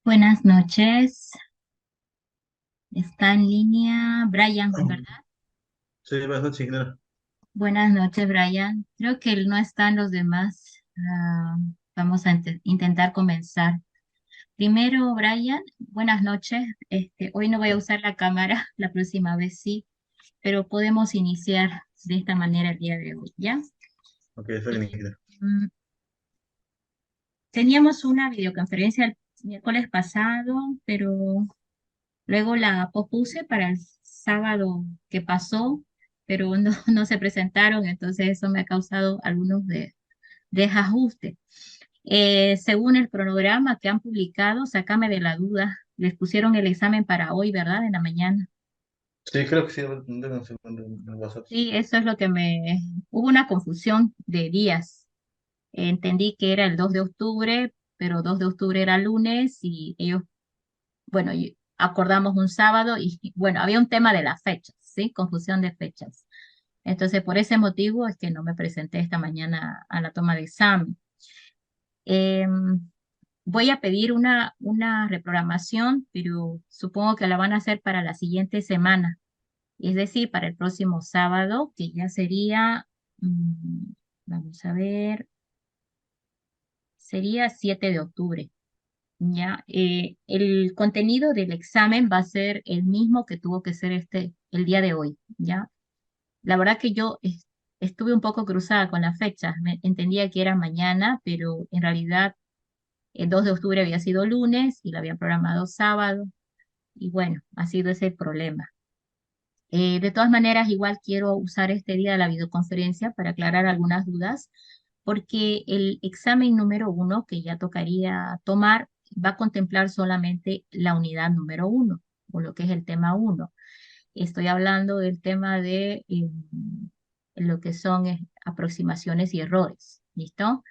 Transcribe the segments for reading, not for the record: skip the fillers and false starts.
Buenas noches. Está en línea Brian, ¿verdad? Sí, buenas noches, ingeniero. Buenas noches, Brian. Creo que no están los demás. Vamos a intentar comenzar. Primero, Brian, buenas noches. Hoy no voy a usar la cámara, la próxima vez sí, pero podemos iniciar de esta manera el día de hoy, ¿ya? Ok, está bien, ingeniero. Mm, Teníamos una videoconferencia el miércoles pasado, pero luego la pospuse para el sábado que pasó, pero no, no se presentaron, entonces eso me ha causado algunos desajustes. Según el cronograma que han publicado, sácame de la duda, les pusieron el examen para hoy, ¿verdad? En la mañana. Sí, creo que sí, denme un segundo en WhatsApp. Sí, eso es lo que me... Hubo una confusión de días. Entendí que era el 2 de octubre, pero 2 de octubre era lunes y ellos bueno, y acordamos un sábado y bueno, había un tema de las fechas, ¿sí? Confusión de fechas. Entonces, por ese motivo es que no me presenté esta mañana a la toma de examen. Em, Voy a pedir una reprogramación, pero supongo que la van a hacer para la siguiente semana, es decir, para el próximo sábado, que ya sería, vamos a ver, sería 7 de octubre. Ya, el contenido del examen va a ser el mismo que tuvo que ser el día de hoy, ¿ya? La verdad que yo estuve un poco cruzada con las fechas, entendía que era mañana, pero en realidad el 2 de octubre había sido lunes y lo habían programado sábado, y bueno, ha sido ese el problema. De todas maneras, igual quiero usar este día de la videoconferencia para aclarar algunas dudas, porque el examen número uno que ya tocaría tomar va a contemplar solamente la unidad número uno, o lo que es el tema uno. Estoy hablando del tema de lo que son aproximaciones y errores, ¿listo?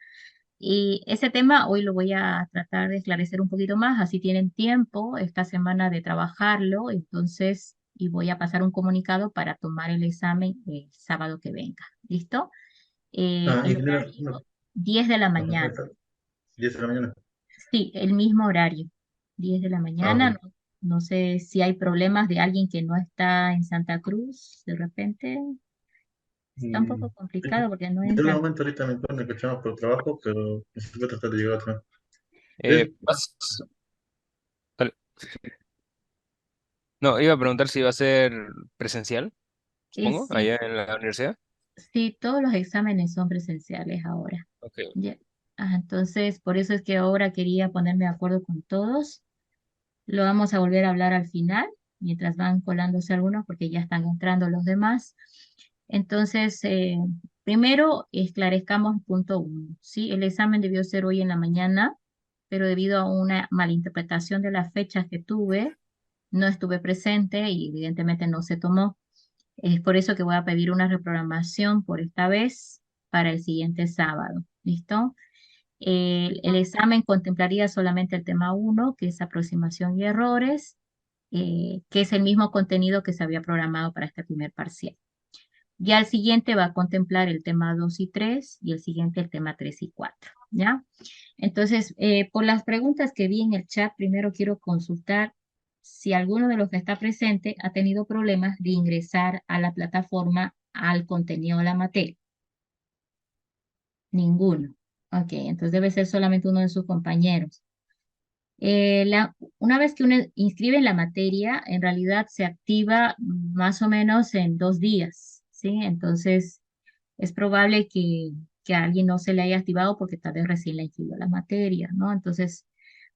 Y ese tema hoy lo voy a tratar de esclarecer un poquito más, así tienen tiempo esta semana de trabajarlo, entonces, y voy a pasar un comunicado para tomar el examen el sábado que venga. ¿Listo? El Ingeniero, horario, 10 de la ahí mañana. está, 10 de la mañana. Sí, el mismo horario, 10 de la mañana. Ok. No, no sé si hay problemas de alguien que no está en Santa Cruz, de repente. Está un poco Sí, complicado porque no yo en el entra. momento ahorita me encuentro que echamos por trabajo, pero se puede tratar de llegar atrás. Eh, Es, vas- dale. No, iba a preguntar si va a ser presencial, supongo, Sí, allá en la universidad. sí, todos los exámenes son presenciales ahora. Ok. Ya. Entonces, por eso es que ahora quería ponerme de acuerdo con todos. Lo vamos a volver a hablar al final, mientras van colándose algunos, porque ya están entrando los demás. Entonces, primero esclarezcamos punto uno, ¿sí? El examen debió ser hoy en la mañana, pero debido a una malinterpretación de las fechas que tuve, no estuve presente y evidentemente no se tomó. Es por eso que voy a pedir una reprogramación por esta vez para el siguiente sábado. ¿Listo? El examen contemplaría solamente el tema uno, que es aproximación y errores, que es el mismo contenido que se había programado para este primer parcial. Ya el siguiente va a contemplar el tema 2 y 3 y el siguiente el tema 3 y 4. ¿Ya? Entonces, por las preguntas que vi en el chat, primero quiero consultar si alguno de los que está presente ha tenido problemas de ingresar a la plataforma al contenido de la materia. Ninguno. Ok, entonces debe ser solamente uno de sus compañeros. Una vez que uno inscribe en la materia, en realidad se activa más o menos en 2 días, ¿sí? Entonces, es probable que a alguien no se le haya activado porque tal vez recién le inscribió la materia, ¿no? Entonces,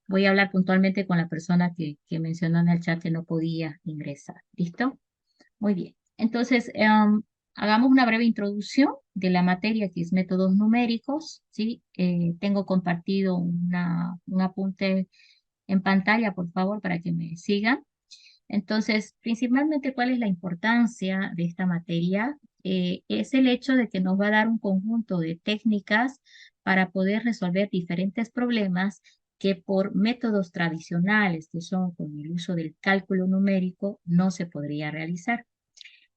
voy a hablar puntualmente con la persona que mencionó en el chat que no podía ingresar. ¿Listo? Muy bien. Entonces, hagamos una breve introducción de la materia que es métodos numéricos, ¿sí? Tengo compartido un apunte en pantalla, por favor, para que me sigan. Entonces, principalmente, ¿cuál es la importancia de esta materia? Es el hecho de que nos va a dar un conjunto de técnicas para poder resolver diferentes problemas que por métodos tradicionales, que son con el uso del cálculo numérico, no se podría realizar.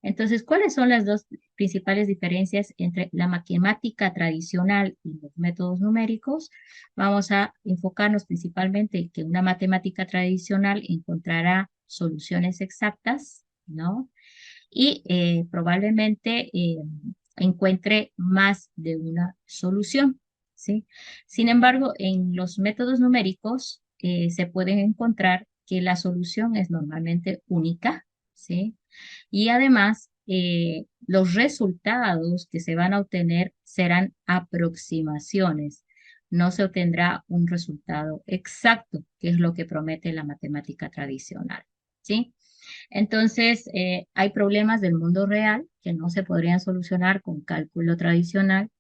Entonces, ¿cuáles son las dos principales diferencias entre la matemática tradicional y los métodos numéricos. Vamos a enfocarnos principalmente en que una matemática tradicional encontrará soluciones exactas, ¿no? Y probablemente encuentre más de una solución, ¿sí? Sin embargo, en los métodos numéricos se pueden encontrar que la solución es normalmente única, ¿sí? Y además, los resultados que se van a obtener serán aproximaciones. No se obtendrá un resultado exacto, que es lo que promete la matemática tradicional, ¿sí? Entonces, hay problemas del mundo real que no se podrían solucionar con cálculo tradicional,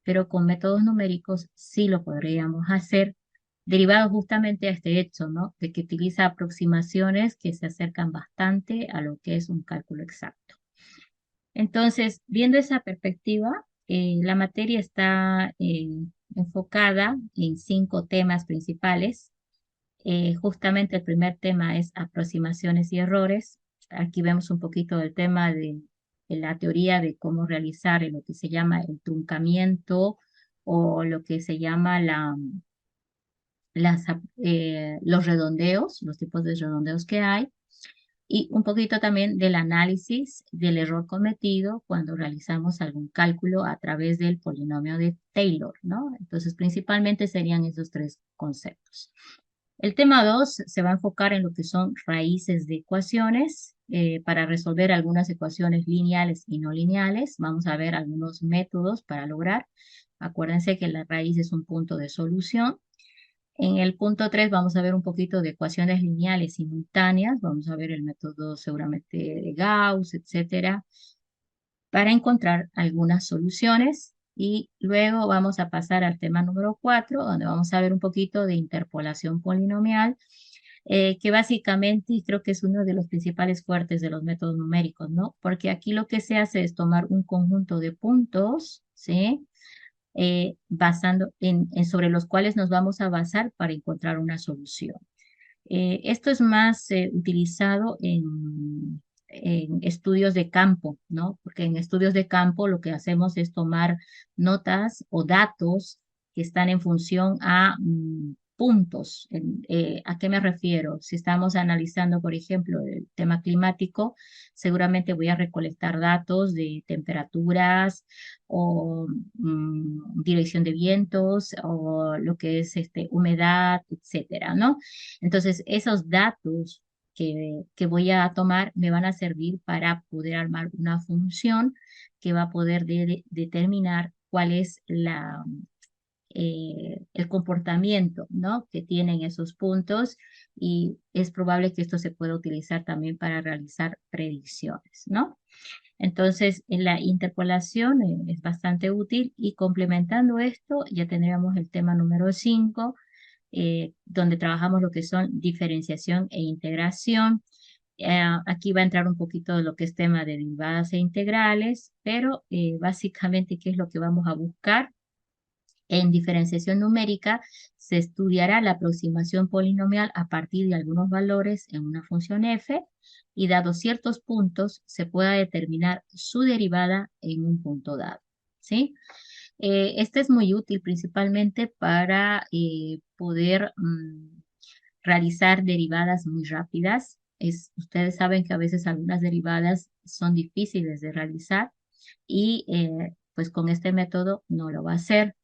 pero con métodos numéricos sí lo podríamos hacer, derivado justamente a este hecho, ¿no? De que utiliza aproximaciones que se acercan bastante a lo que es un cálculo exacto. Entonces, viendo esa perspectiva, la materia está enfocada en 5 temas principales. Justamente el primer tema es aproximaciones y errores. Aquí vemos un poquito del tema de la teoría de cómo realizar lo que se llama el truncamiento o lo que se llama los redondeos, los tipos de redondeos que hay, y un poquito también del análisis del error cometido cuando realizamos algún cálculo a través del polinomio de Taylor, ¿no? Entonces, principalmente serían esos 3 conceptos. El tema 2 se va a enfocar en lo que son raíces de ecuaciones. Para resolver algunas ecuaciones lineales y no lineales, vamos a ver algunos métodos para lograr. Acuérdense que la raíz es un punto de solución. En el punto 3 vamos a ver un poquito de ecuaciones lineales simultáneas. Vamos a ver el método seguramente de Gauss, etcétera, para encontrar algunas soluciones. Y luego vamos a pasar al tema número 4, donde vamos a ver un poquito de interpolación polinomial, que básicamente y creo que es uno de los principales fuertes de los métodos numéricos, ¿no? Porque aquí lo que se hace es tomar un conjunto de puntos, ¿sí? Basando sobre los cuales nos vamos a basar para encontrar una solución. Esto es más utilizado en estudios de campo, ¿no? Porque en estudios de campo lo que hacemos es tomar notas o datos que están en función a puntos. ¿A qué me refiero? Si estamos analizando, por ejemplo, el tema climático, seguramente voy a recolectar datos de temperaturas o dirección de vientos o lo que es humedad, etcétera, ¿no? Entonces, esos datos que voy a tomar me van a servir para poder armar una función que va a poder determinar cuál es el comportamiento, ¿no? Que tienen esos puntos y es probable que esto se pueda utilizar también para realizar predicciones, ¿no? Entonces, en la interpolación es bastante útil y complementando esto, ya tendríamos el tema número 5, donde trabajamos lo que son diferenciación e integración. Aquí va a entrar un poquito de lo que es tema de derivadas e integrales, pero básicamente, ¿qué es lo que vamos a buscar? En diferenciación numérica se estudiará la aproximación polinomial a partir de algunos valores en una función f y dados ciertos puntos se pueda determinar su derivada en un punto dado, ¿sí? Este es muy útil principalmente para poder realizar derivadas muy rápidas. Ustedes saben que a veces algunas derivadas son difíciles de realizar y pues con este método no lo va a hacer.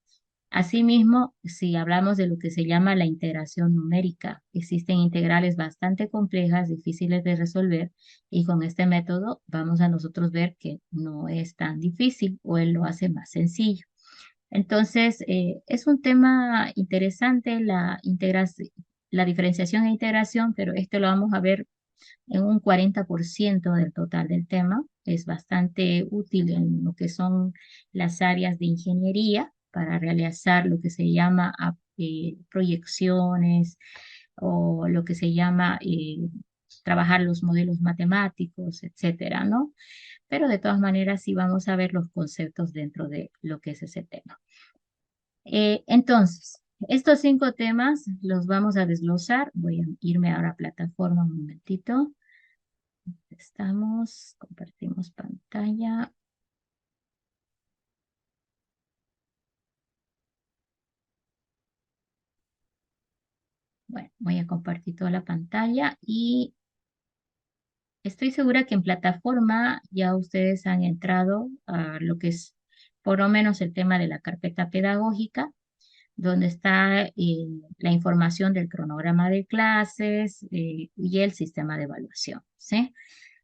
Asimismo, si hablamos de lo que se llama la integración numérica, existen integrales bastante complejas, difíciles de resolver, y con este método vamos a nosotros ver que no es tan difícil o él lo hace más sencillo. Entonces, es un tema interesante la diferenciación e integración, pero esto lo vamos a ver en un 40% del total del tema. Es bastante útil en lo que son las áreas de ingeniería para realizar lo que se llama proyecciones o lo que se llama trabajar los modelos matemáticos, etcétera, ¿no? Pero de todas maneras sí vamos a ver los conceptos dentro de lo que es ese tema. Entonces, estos 5 temas los vamos a desglosar. Voy a irme ahora a plataforma un momentito. Estamos, compartimos pantalla. Bueno, voy a compartir toda la pantalla y estoy segura que en plataforma ya ustedes han entrado a lo que es por lo menos el tema de la carpeta pedagógica, donde está la información del cronograma de clases y el sistema de evaluación, ¿sí?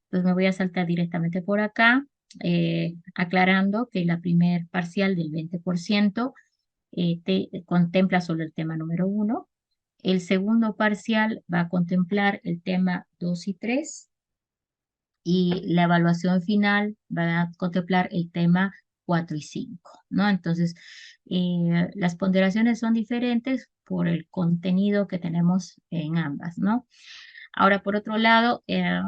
Entonces me voy a saltar directamente por acá, aclarando que la primer parcial del 20% contempla solo el tema número 1. El segundo parcial va a contemplar el tema 2 y 3 y la evaluación final va a contemplar el tema 4 y 5, ¿no? Entonces, las ponderaciones son diferentes por el contenido que tenemos en ambas, ¿no? Ahora, por otro lado,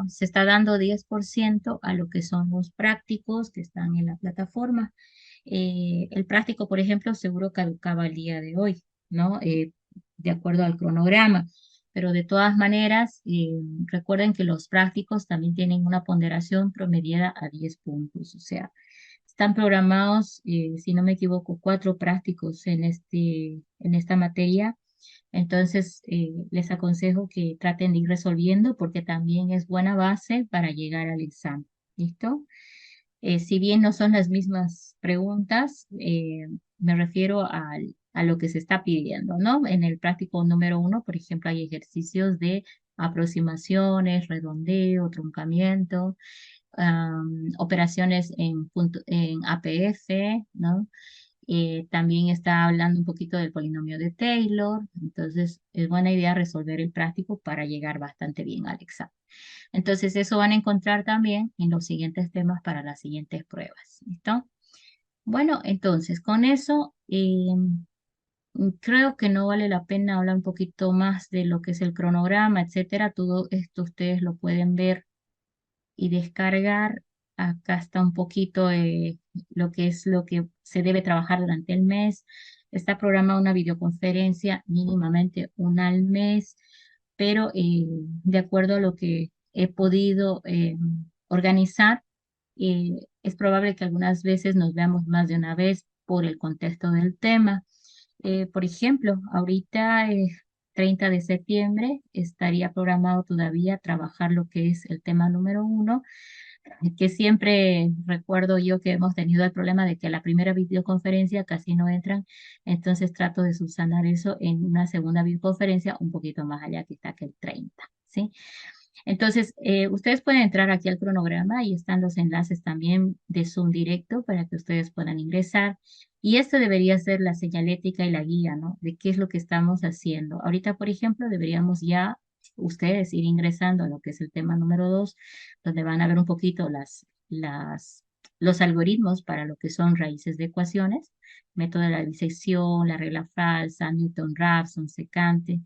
se está dando 10% a lo que son los prácticos que están en la plataforma. El práctico, por ejemplo, seguro caducaba el día de hoy, ¿no? De acuerdo al cronograma. Pero de todas maneras, recuerden que los prácticos también tienen una ponderación promediada a 10 puntos. O sea, están programados, si no me equivoco, 4 prácticos en esta materia. Entonces, les aconsejo que traten de ir resolviendo porque también es buena base para llegar al examen. ¿Listo? Si bien no son las mismas preguntas, me refiero a lo que se está pidiendo, ¿no? En el práctico número 1, por ejemplo, hay ejercicios de aproximaciones, redondeo, truncamiento, operaciones en APF, ¿no? También está hablando un poquito del polinomio de Taylor, entonces es buena idea resolver el práctico para llegar bastante bien al examen. Entonces eso van a encontrar también en los siguientes temas para las siguientes pruebas, ¿listo? Bueno, entonces con eso creo que no vale la pena hablar un poquito más de lo que es el cronograma, etcétera. Todo esto ustedes lo pueden ver y descargar. Acá está un poquito lo que es lo que se debe trabajar durante el mes. Está programada una videoconferencia mínimamente una al mes, pero de acuerdo a lo que he podido organizar, es probable que algunas veces nos veamos más de una vez por el contexto del tema. Por ejemplo, ahorita 30 de septiembre estaría programado todavía trabajar lo que es el tema número 1, que siempre recuerdo yo que hemos tenido el problema de que la primera videoconferencia casi no entran, entonces trato de subsanar eso en una segunda videoconferencia un poquito más allá que está que el 30, ¿sí? Entonces, ustedes pueden entrar aquí al cronograma y están los enlaces también de Zoom directo para que ustedes puedan ingresar. Y esto debería ser la señalética y la guía, ¿no? De qué es lo que estamos haciendo. Ahorita, por ejemplo, deberíamos ya ustedes ir ingresando a lo que es el tema número 2, donde van a ver un poquito los algoritmos para lo que son raíces de ecuaciones, método de la disección, la regla falsa, Newton-Raphson, secante,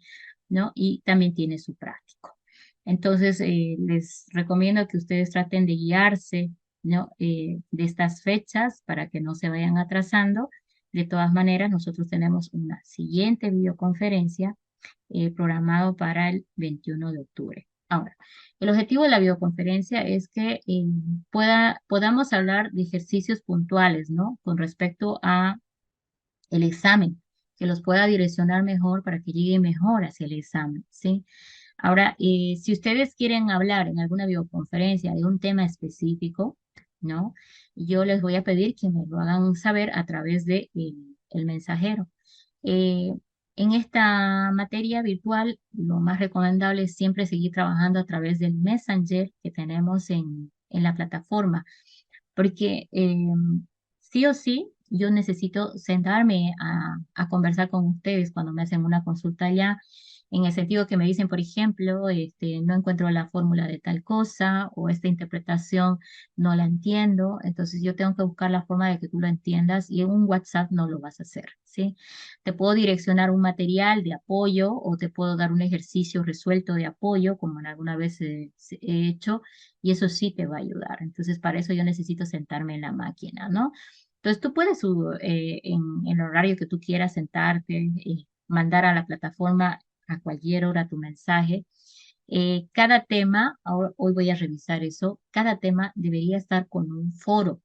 ¿no? Y también tiene su práctico. Entonces, les recomiendo que ustedes traten de guiarse, ¿no? De estas fechas para que no se vayan atrasando. De todas maneras, nosotros tenemos una siguiente videoconferencia programado para el 21 de octubre. Ahora, el objetivo de la videoconferencia es que podamos hablar de ejercicios puntuales, ¿no? Con respecto a el examen, que los pueda direccionar mejor para que llegue mejor hacia el examen, ¿sí? Ahora, si ustedes quieren hablar en alguna videoconferencia de un tema específico, ¿no? Yo les voy a pedir que me lo hagan saber a través de el mensajero. Eh, en esta materia virtual, lo más recomendable es siempre seguir trabajando a través del Messenger que tenemos en la plataforma, porque sí o sí, yo necesito sentarme a conversar con ustedes cuando me hacen una consulta ya, en el sentido que me dicen, por ejemplo, no encuentro la fórmula de tal cosa o esta interpretación no la entiendo, entonces yo tengo que buscar la forma de que tú lo entiendas y en un WhatsApp no lo vas a hacer, ¿sí? Te puedo direccionar un material de apoyo o te puedo dar un ejercicio resuelto de apoyo, como en alguna vez he hecho, y eso sí te va a ayudar. Entonces, para eso yo necesito sentarme en la máquina, ¿no? Entonces, tú puedes en el horario que tú quieras sentarte, mandar a la plataforma a cualquier hora tu mensaje. Cada tema, hoy voy a revisar eso, cada tema debería estar con un foro.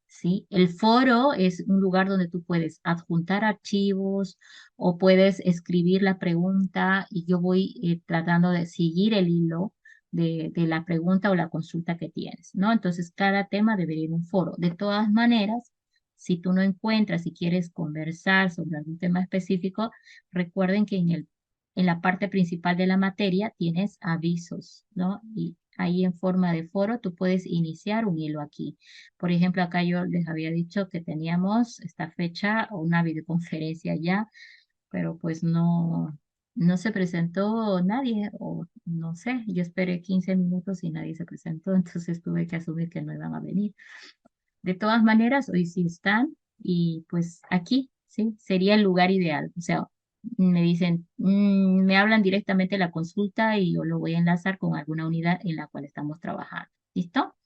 ¿sí? El foro es un lugar donde tú puedes adjuntar archivos o puedes escribir la pregunta y yo voy tratando de seguir el hilo de la pregunta o la consulta que tienes, ¿no? Entonces, cada tema debería ir en un foro. De todas maneras, si tú no encuentras y quieres conversar sobre algún tema específico, recuerden que en la parte principal de la materia tienes avisos, ¿no? Y ahí en forma de foro tú puedes iniciar un hilo aquí. Por ejemplo, acá yo les había dicho que teníamos esta fecha o una videoconferencia ya, pero pues no se presentó nadie, o no sé, yo esperé 15 minutos y nadie se presentó, entonces tuve que asumir que no iban a venir. De todas maneras, hoy sí están y pues aquí, ¿sí? Sería el lugar ideal. O sea, me dicen, me hablan directamente de la consulta y yo lo voy a enlazar con alguna unidad en la cual estamos trabajando. ¿Listo?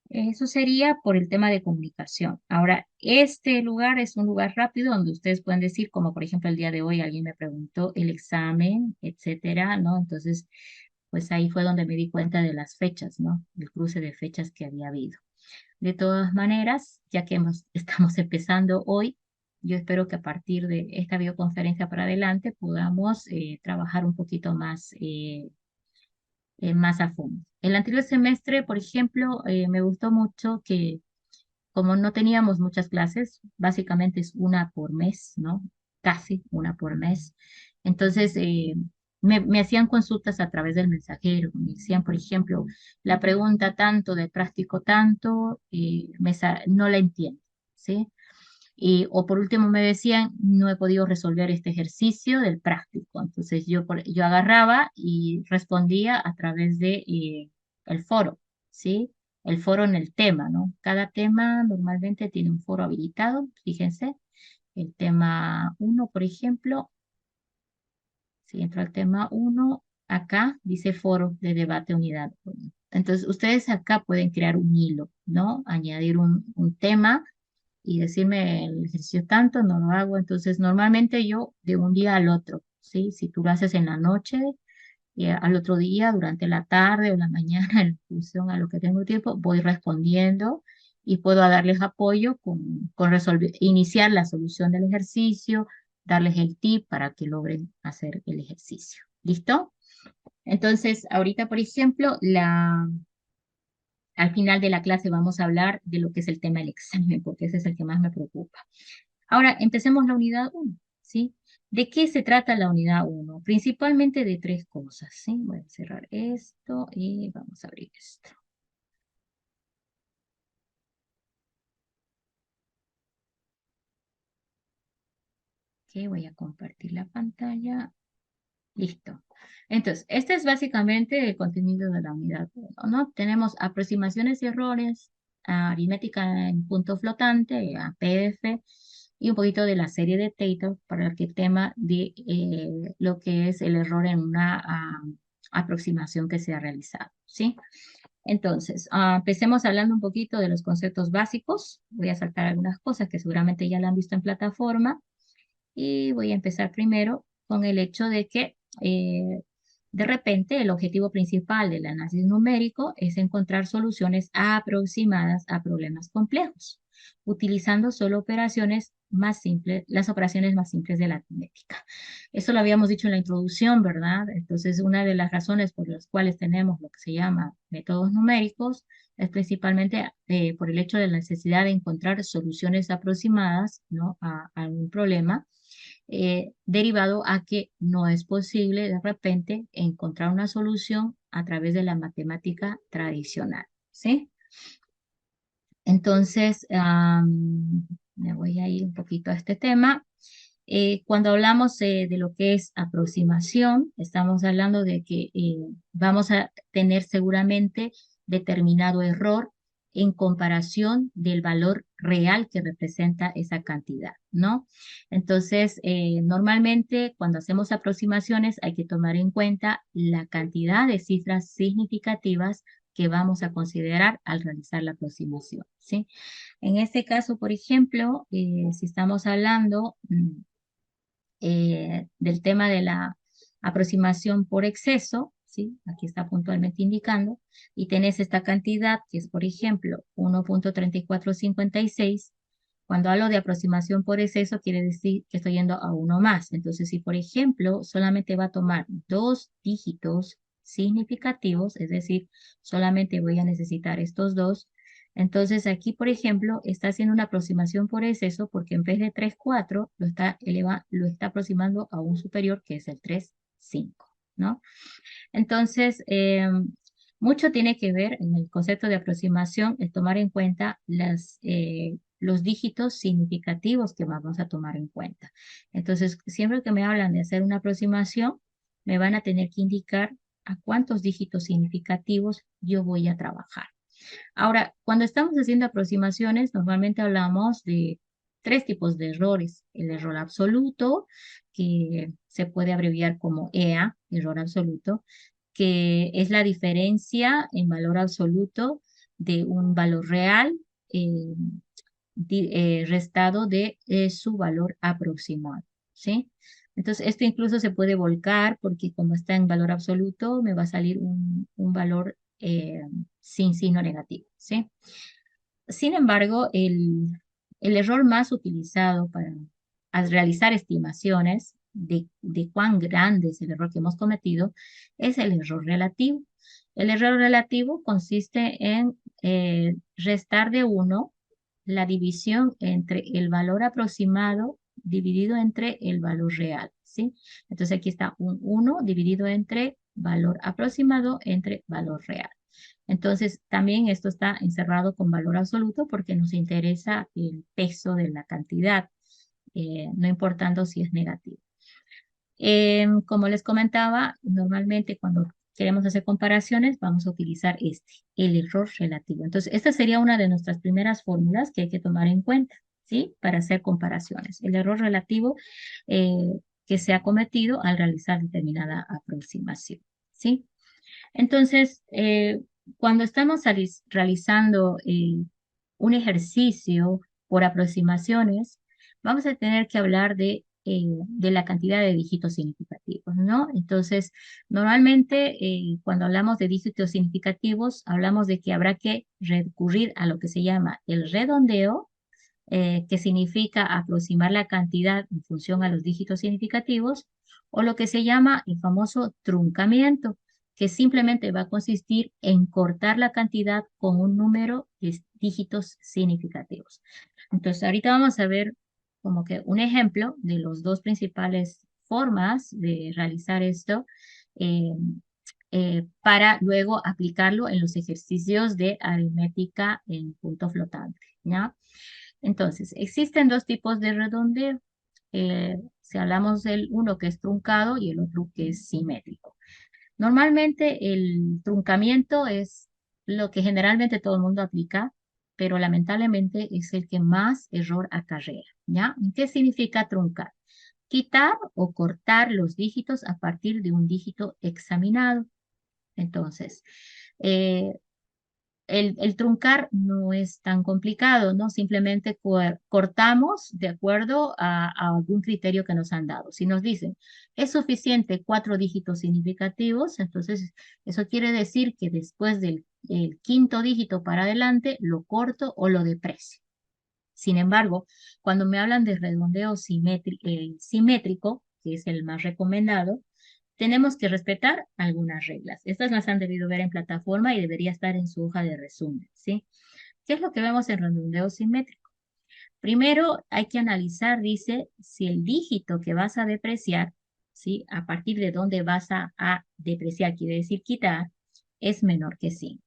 Eso sería por el tema de comunicación. Ahora, este lugar es un lugar rápido donde ustedes pueden decir, como por ejemplo el día de hoy alguien me preguntó el examen, etcétera, ¿no? Entonces, pues ahí fue donde me di cuenta de las fechas, ¿no? El cruce de fechas que había habido. De todas maneras, ya que estamos empezando hoy, yo espero que a partir de esta videoconferencia para adelante podamos trabajar un poquito más a fondo. El anterior semestre, por ejemplo, me gustó mucho que como no teníamos muchas clases, básicamente es una por mes, ¿no? Casi una por mes. Entonces, me hacían consultas a través del mensajero. Me decían, por ejemplo, la pregunta tanto de práctico tanto, no la entiendo, ¿sí? Y, o por último me decían, no he podido resolver este ejercicio del práctico. Entonces yo agarraba y respondía a través de el foro, ¿sí? El foro en el tema, ¿no? Cada tema normalmente tiene un foro habilitado, fíjense. El tema uno, por ejemplo, si entro al tema uno, acá dice foro de debate unidad 1. Entonces, ustedes acá pueden crear un hilo, ¿no? Añadir un tema y decirme el ejercicio tanto, no lo hago. Entonces, normalmente yo de un día al otro, ¿sí? Si tú lo haces en la noche, al otro día, durante la tarde o la mañana, en función a lo que tengo tiempo, voy respondiendo y puedo darles apoyo con resolver, iniciar la solución del ejercicio, darles el tip para que logren hacer el ejercicio. ¿Listo? Entonces, ahorita, por ejemplo, al final de la clase vamos a hablar de lo que es el tema del examen, porque ese es el que más me preocupa. Ahora, empecemos la unidad uno, ¿sí? ¿De qué se trata la unidad uno? Principalmente de tres cosas, ¿sí? Voy a cerrar esto y vamos a abrir esto. Ok, voy a compartir la pantalla. Listo. Entonces, este es básicamente el contenido de la unidad uno, ¿no? Tenemos aproximaciones y errores, aritmética en punto flotante, APF, y un poquito de la serie de Taylor para el tema de lo que es el error en una aproximación que se ha realizado, ¿sí? Entonces, empecemos hablando un poquito de los conceptos básicos. Voy a saltar algunas cosas que seguramente ya la han visto en plataforma. Y voy a empezar primero con el hecho de que de repente el objetivo principal del análisis numérico es encontrar soluciones aproximadas a problemas complejos, utilizando solo operaciones más simples, las operaciones más simples de la aritmética. Eso lo habíamos dicho en la introducción, ¿verdad? Entonces, una de las razones por las cuales tenemos lo que se llama métodos numéricos es principalmente por el hecho de la necesidad de encontrar soluciones aproximadas, ¿no? a un problema derivado a que no es posible de repente encontrar una solución a través de la matemática tradicional, ¿sí? Entonces, me voy a ir un poquito a este tema. Cuando hablamos de lo que es aproximación, estamos hablando de que vamos a tener seguramente determinado error en comparación del valor real que representa esa cantidad, ¿no? Entonces, normalmente cuando hacemos aproximaciones hay que tomar en cuenta la cantidad de cifras significativas que vamos a considerar al realizar la aproximación, ¿sí? En este caso, por ejemplo, si estamos hablando del tema de la aproximación por exceso, ¿sí? Aquí está puntualmente indicando, y tenés esta cantidad que es, por ejemplo, 1.3456. Cuando hablo de aproximación por exceso, quiere decir que estoy yendo a uno más. Entonces, si por ejemplo solamente va a tomar dos dígitos significativos, es decir, solamente voy a necesitar estos dos, entonces aquí, por ejemplo, está haciendo una aproximación por exceso porque en vez de 3 4 lo está aproximando a un superior que es el 3 5, ¿no? Entonces, mucho tiene que ver en el concepto de aproximación el tomar en cuenta los dígitos significativos que vamos a tomar en cuenta. Entonces, siempre que me hablan de hacer una aproximación, me van a tener que indicar a cuántos dígitos significativos yo voy a trabajar. Ahora, cuando estamos haciendo aproximaciones, normalmente hablamos de tres tipos de errores. El error absoluto, que se puede abreviar como EA, error absoluto, que es la diferencia en valor absoluto de un valor real eh, restado de su valor aproximado, ¿sí? Entonces, esto incluso se puede volcar porque como está en valor absoluto, me va a salir un valor sin signo negativo, ¿sí? Sin embargo, el error más utilizado para al realizar estimaciones de cuán grande es el error que hemos cometido es el error relativo. El error relativo consiste en restar de 1 la división entre el valor aproximado dividido entre el valor real, ¿sí? Entonces aquí está un 1 dividido entre valor aproximado entre valor real. Entonces, también esto está encerrado con valor absoluto porque nos interesa el peso de la cantidad, no importando si es negativo. Como les comentaba, normalmente cuando queremos hacer comparaciones, vamos a utilizar el error relativo. Entonces, esta sería una de nuestras primeras fórmulas que hay que tomar en cuenta, ¿sí? Para hacer comparaciones. El error relativo que se ha cometido al realizar determinada aproximación, ¿sí? Entonces, cuando estamos realizando un ejercicio por aproximaciones, vamos a tener que hablar de la cantidad de dígitos significativos, ¿no? Entonces, normalmente cuando hablamos de dígitos significativos, hablamos de que habrá que recurrir a lo que se llama el redondeo, que significa aproximar la cantidad en función a los dígitos significativos, o lo que se llama el famoso truncamiento, que simplemente va a consistir en cortar la cantidad con un número de dígitos significativos. Entonces, ahorita vamos a ver como que un ejemplo de las dos principales formas de realizar esto eh, para luego aplicarlo en los ejercicios de aritmética en punto flotante, ¿ya? Entonces, existen dos tipos de redondeo. Si hablamos del uno que es truncado y el otro que es simétrico. Normalmente el truncamiento es lo que generalmente todo el mundo aplica, pero lamentablemente es el que más error acarrea, ¿ya? ¿Qué significa truncar? Quitar o cortar los dígitos a partir de un dígito examinado. Entonces, eh, el truncar no es tan complicado, ¿no? Simplemente cortamos de acuerdo a algún criterio que nos han dado. Si nos dicen, es suficiente 4 dígitos significativos, entonces eso quiere decir que después del quinto dígito para adelante, lo corto o lo deprecio. Sin embargo, cuando me hablan de redondeo simétrico, que es el más recomendado, tenemos que respetar algunas reglas. Estas las han debido ver en plataforma y debería estar en su hoja de resumen, ¿sí? ¿Qué es lo que vemos en redondeo simétrico? Primero hay que analizar, dice, si el dígito que vas a depreciar, ¿sí? A partir de dónde vas a depreciar, quiere decir quitar, es menor que 5.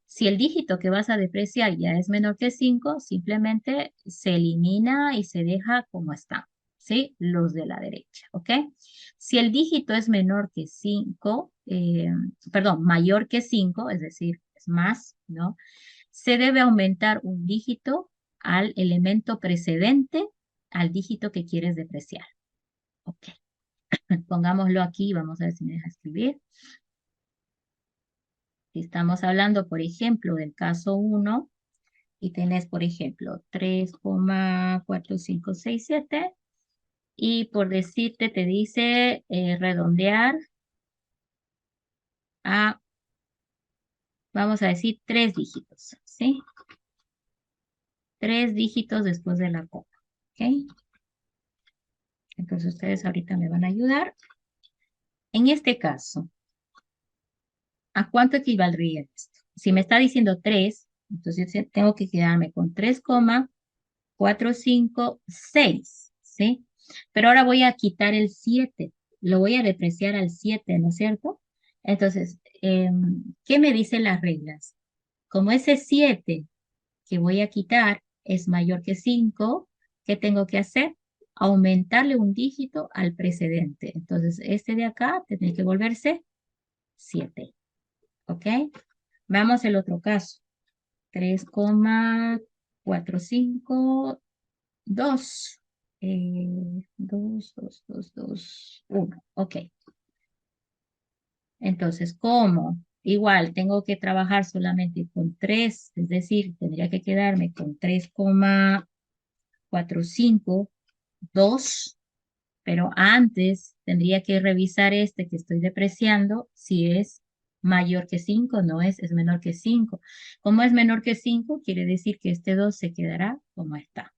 Si el dígito que vas a depreciar ya es menor que 5, simplemente se elimina y se deja como está, ¿sí? Los de la derecha, ¿ok? Si el dígito es menor que 5, perdón, mayor que 5, es decir, es más, ¿no? Se debe aumentar un dígito al elemento precedente al dígito que quieres depreciar, ¿ok? Pongámoslo aquí, vamos a ver si me deja escribir. Si estamos hablando, por ejemplo, del caso 1, y tenés, por ejemplo, 3,4567 y por decirte te dice redondear a, vamos a decir, 3 dígitos, ¿sí? 3 dígitos después de la coma, ¿ok? Entonces ustedes ahorita me van a ayudar. En este caso, ¿a cuánto equivaldría esto? Si me está diciendo 3, entonces tengo que quedarme con 3,456, ¿sí? Pero ahora voy a quitar el 7, lo voy a depreciar al 7, ¿no es cierto? Entonces, ¿qué me dicen las reglas? Como ese 7 que voy a quitar es mayor que 5, ¿qué tengo que hacer? Aumentarle un dígito al precedente. Entonces, este de acá tiene que volverse 7, ¿ok? Vamos al otro caso. 3,452. 2, 2, 2, 2, 1. Ok. Entonces, ¿cómo? Igual, tengo que trabajar solamente con 3, es decir, tendría que quedarme con 3,452, pero antes tendría que revisar este que estoy depreciando si es mayor que 5, no es menor que 5. Como es menor que 5, quiere decir que este 2 se quedará como está.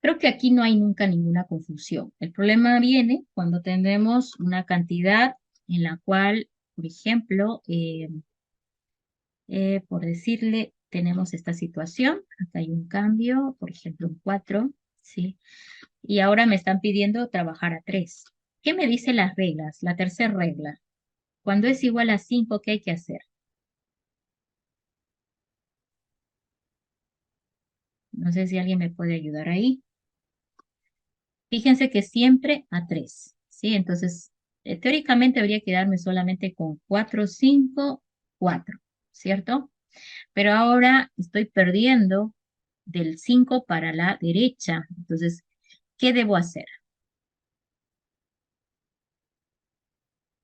Creo que aquí no hay nunca ninguna confusión. El problema viene cuando tenemos una cantidad en la cual, por ejemplo, por decirle, tenemos esta situación. Acá hay un cambio, por ejemplo, un 4, ¿sí? Y ahora me están pidiendo trabajar a 3. ¿Qué me dicen las reglas? La tercera regla. Cuando es igual a 5, ¿qué hay que hacer? No sé si alguien me puede ayudar ahí. Fíjense que siempre a 3, ¿sí? Entonces, teóricamente debería quedarme solamente con 4, 5, 4, ¿cierto? Pero ahora estoy perdiendo del 5 para la derecha. Entonces, ¿qué debo hacer?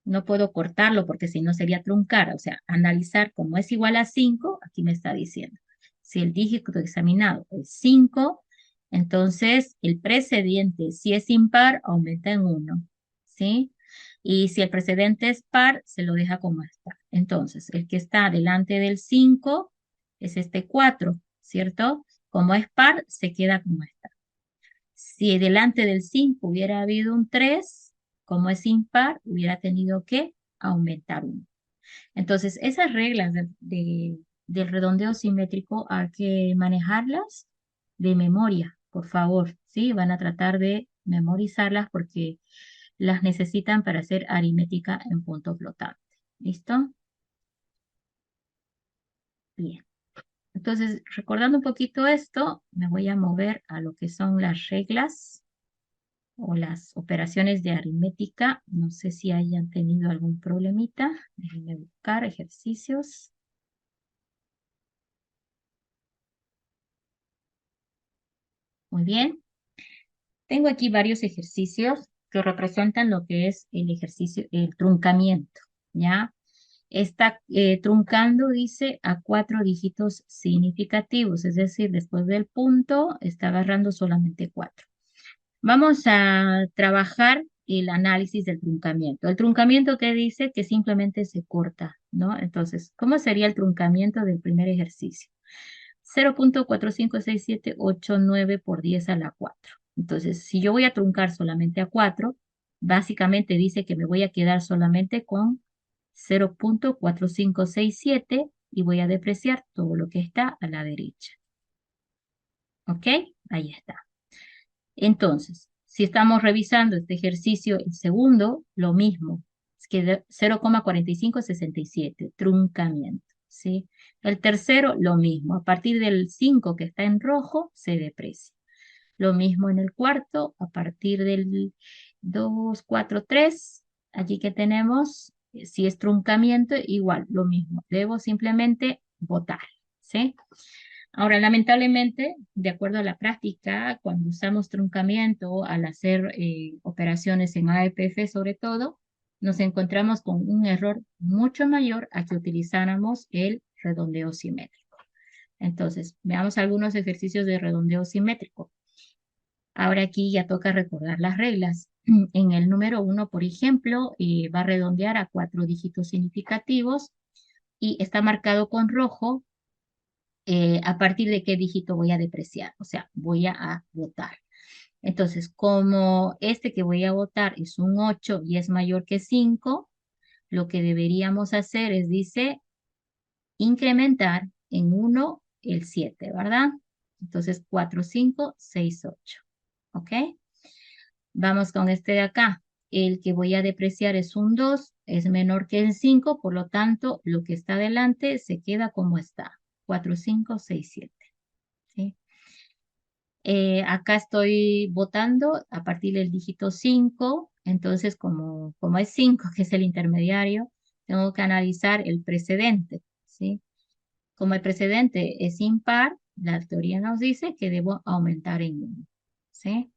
No puedo cortarlo porque si no sería truncar, o sea, analizar cómo es igual a 5, aquí me está diciendo. Si el dígito examinado es 5, entonces el precedente, si es impar, aumenta en 1, ¿sí? Y si el precedente es par, se lo deja como está. Entonces, el que está delante del 5 es este 4, ¿cierto? Como es par, se queda como está. Si delante del 5 hubiera habido un 3, como es impar, hubiera tenido que aumentar 1. Entonces, esas reglas del redondeo simétrico hay que manejarlas de memoria, por favor, ¿sí? Van a tratar de memorizarlas porque las necesitan para hacer aritmética en punto flotante. ¿Listo? Bien. Entonces, recordando un poquito esto, me voy a mover a lo que son las reglas o las operaciones de aritmética. No sé si hayan tenido algún problemita. Déjenme buscar ejercicios. Muy bien. Tengo aquí varios ejercicios que representan lo que es el ejercicio, el truncamiento, ¿ya? Está truncando, dice, a 4 dígitos significativos, es decir, después del punto está agarrando solamente 4. Vamos a trabajar el análisis del truncamiento. El truncamiento que dice que simplemente se corta, ¿no? Entonces, ¿cómo sería el truncamiento del primer ejercicio? 0,456789 por 10 a la 4. Entonces, si yo voy a truncar solamente a 4, básicamente dice que me voy a quedar solamente con 0,4567 y voy a depreciar todo lo que está a la derecha. ¿Ok? Ahí está. Entonces, si estamos revisando este ejercicio, el segundo, lo mismo, es que 0,4567, truncamiento, ¿sí? El tercero, lo mismo, a partir del 5 que está en rojo, se deprecia. Lo mismo en el cuarto, a partir del 2, 4, 3, allí que tenemos, si es truncamiento, igual, lo mismo, debo simplemente votar, ¿sí? Ahora, lamentablemente, de acuerdo a la práctica, cuando usamos truncamiento al hacer operaciones en AEPF sobre todo, nos encontramos con un error mucho mayor a que utilizáramos el redondeo simétrico. Entonces, veamos algunos ejercicios de redondeo simétrico. Ahora aquí ya toca recordar las reglas. En el número 1, por ejemplo, va a redondear a 4 dígitos significativos y está marcado con rojo a partir de qué dígito voy a depreciar, o sea, voy a votar. Entonces, como este que voy a votar es un 8 y es mayor que 5, lo que deberíamos hacer es, dice, incrementar en 1 el 7, ¿verdad? Entonces, 4, 5, 6, 8. ¿Ok? Vamos con este de acá. El que voy a depreciar es un 2, es menor que el 5, por lo tanto, lo que está adelante se queda como está. 4, 5, 6, 7. ¿Sí? Acá estoy votando a partir del dígito 5, entonces como es 5, que es el intermediario, tengo que analizar el precedente, ¿sí? Como el precedente es impar, la teoría nos dice que debo aumentar en 1, ¿sí?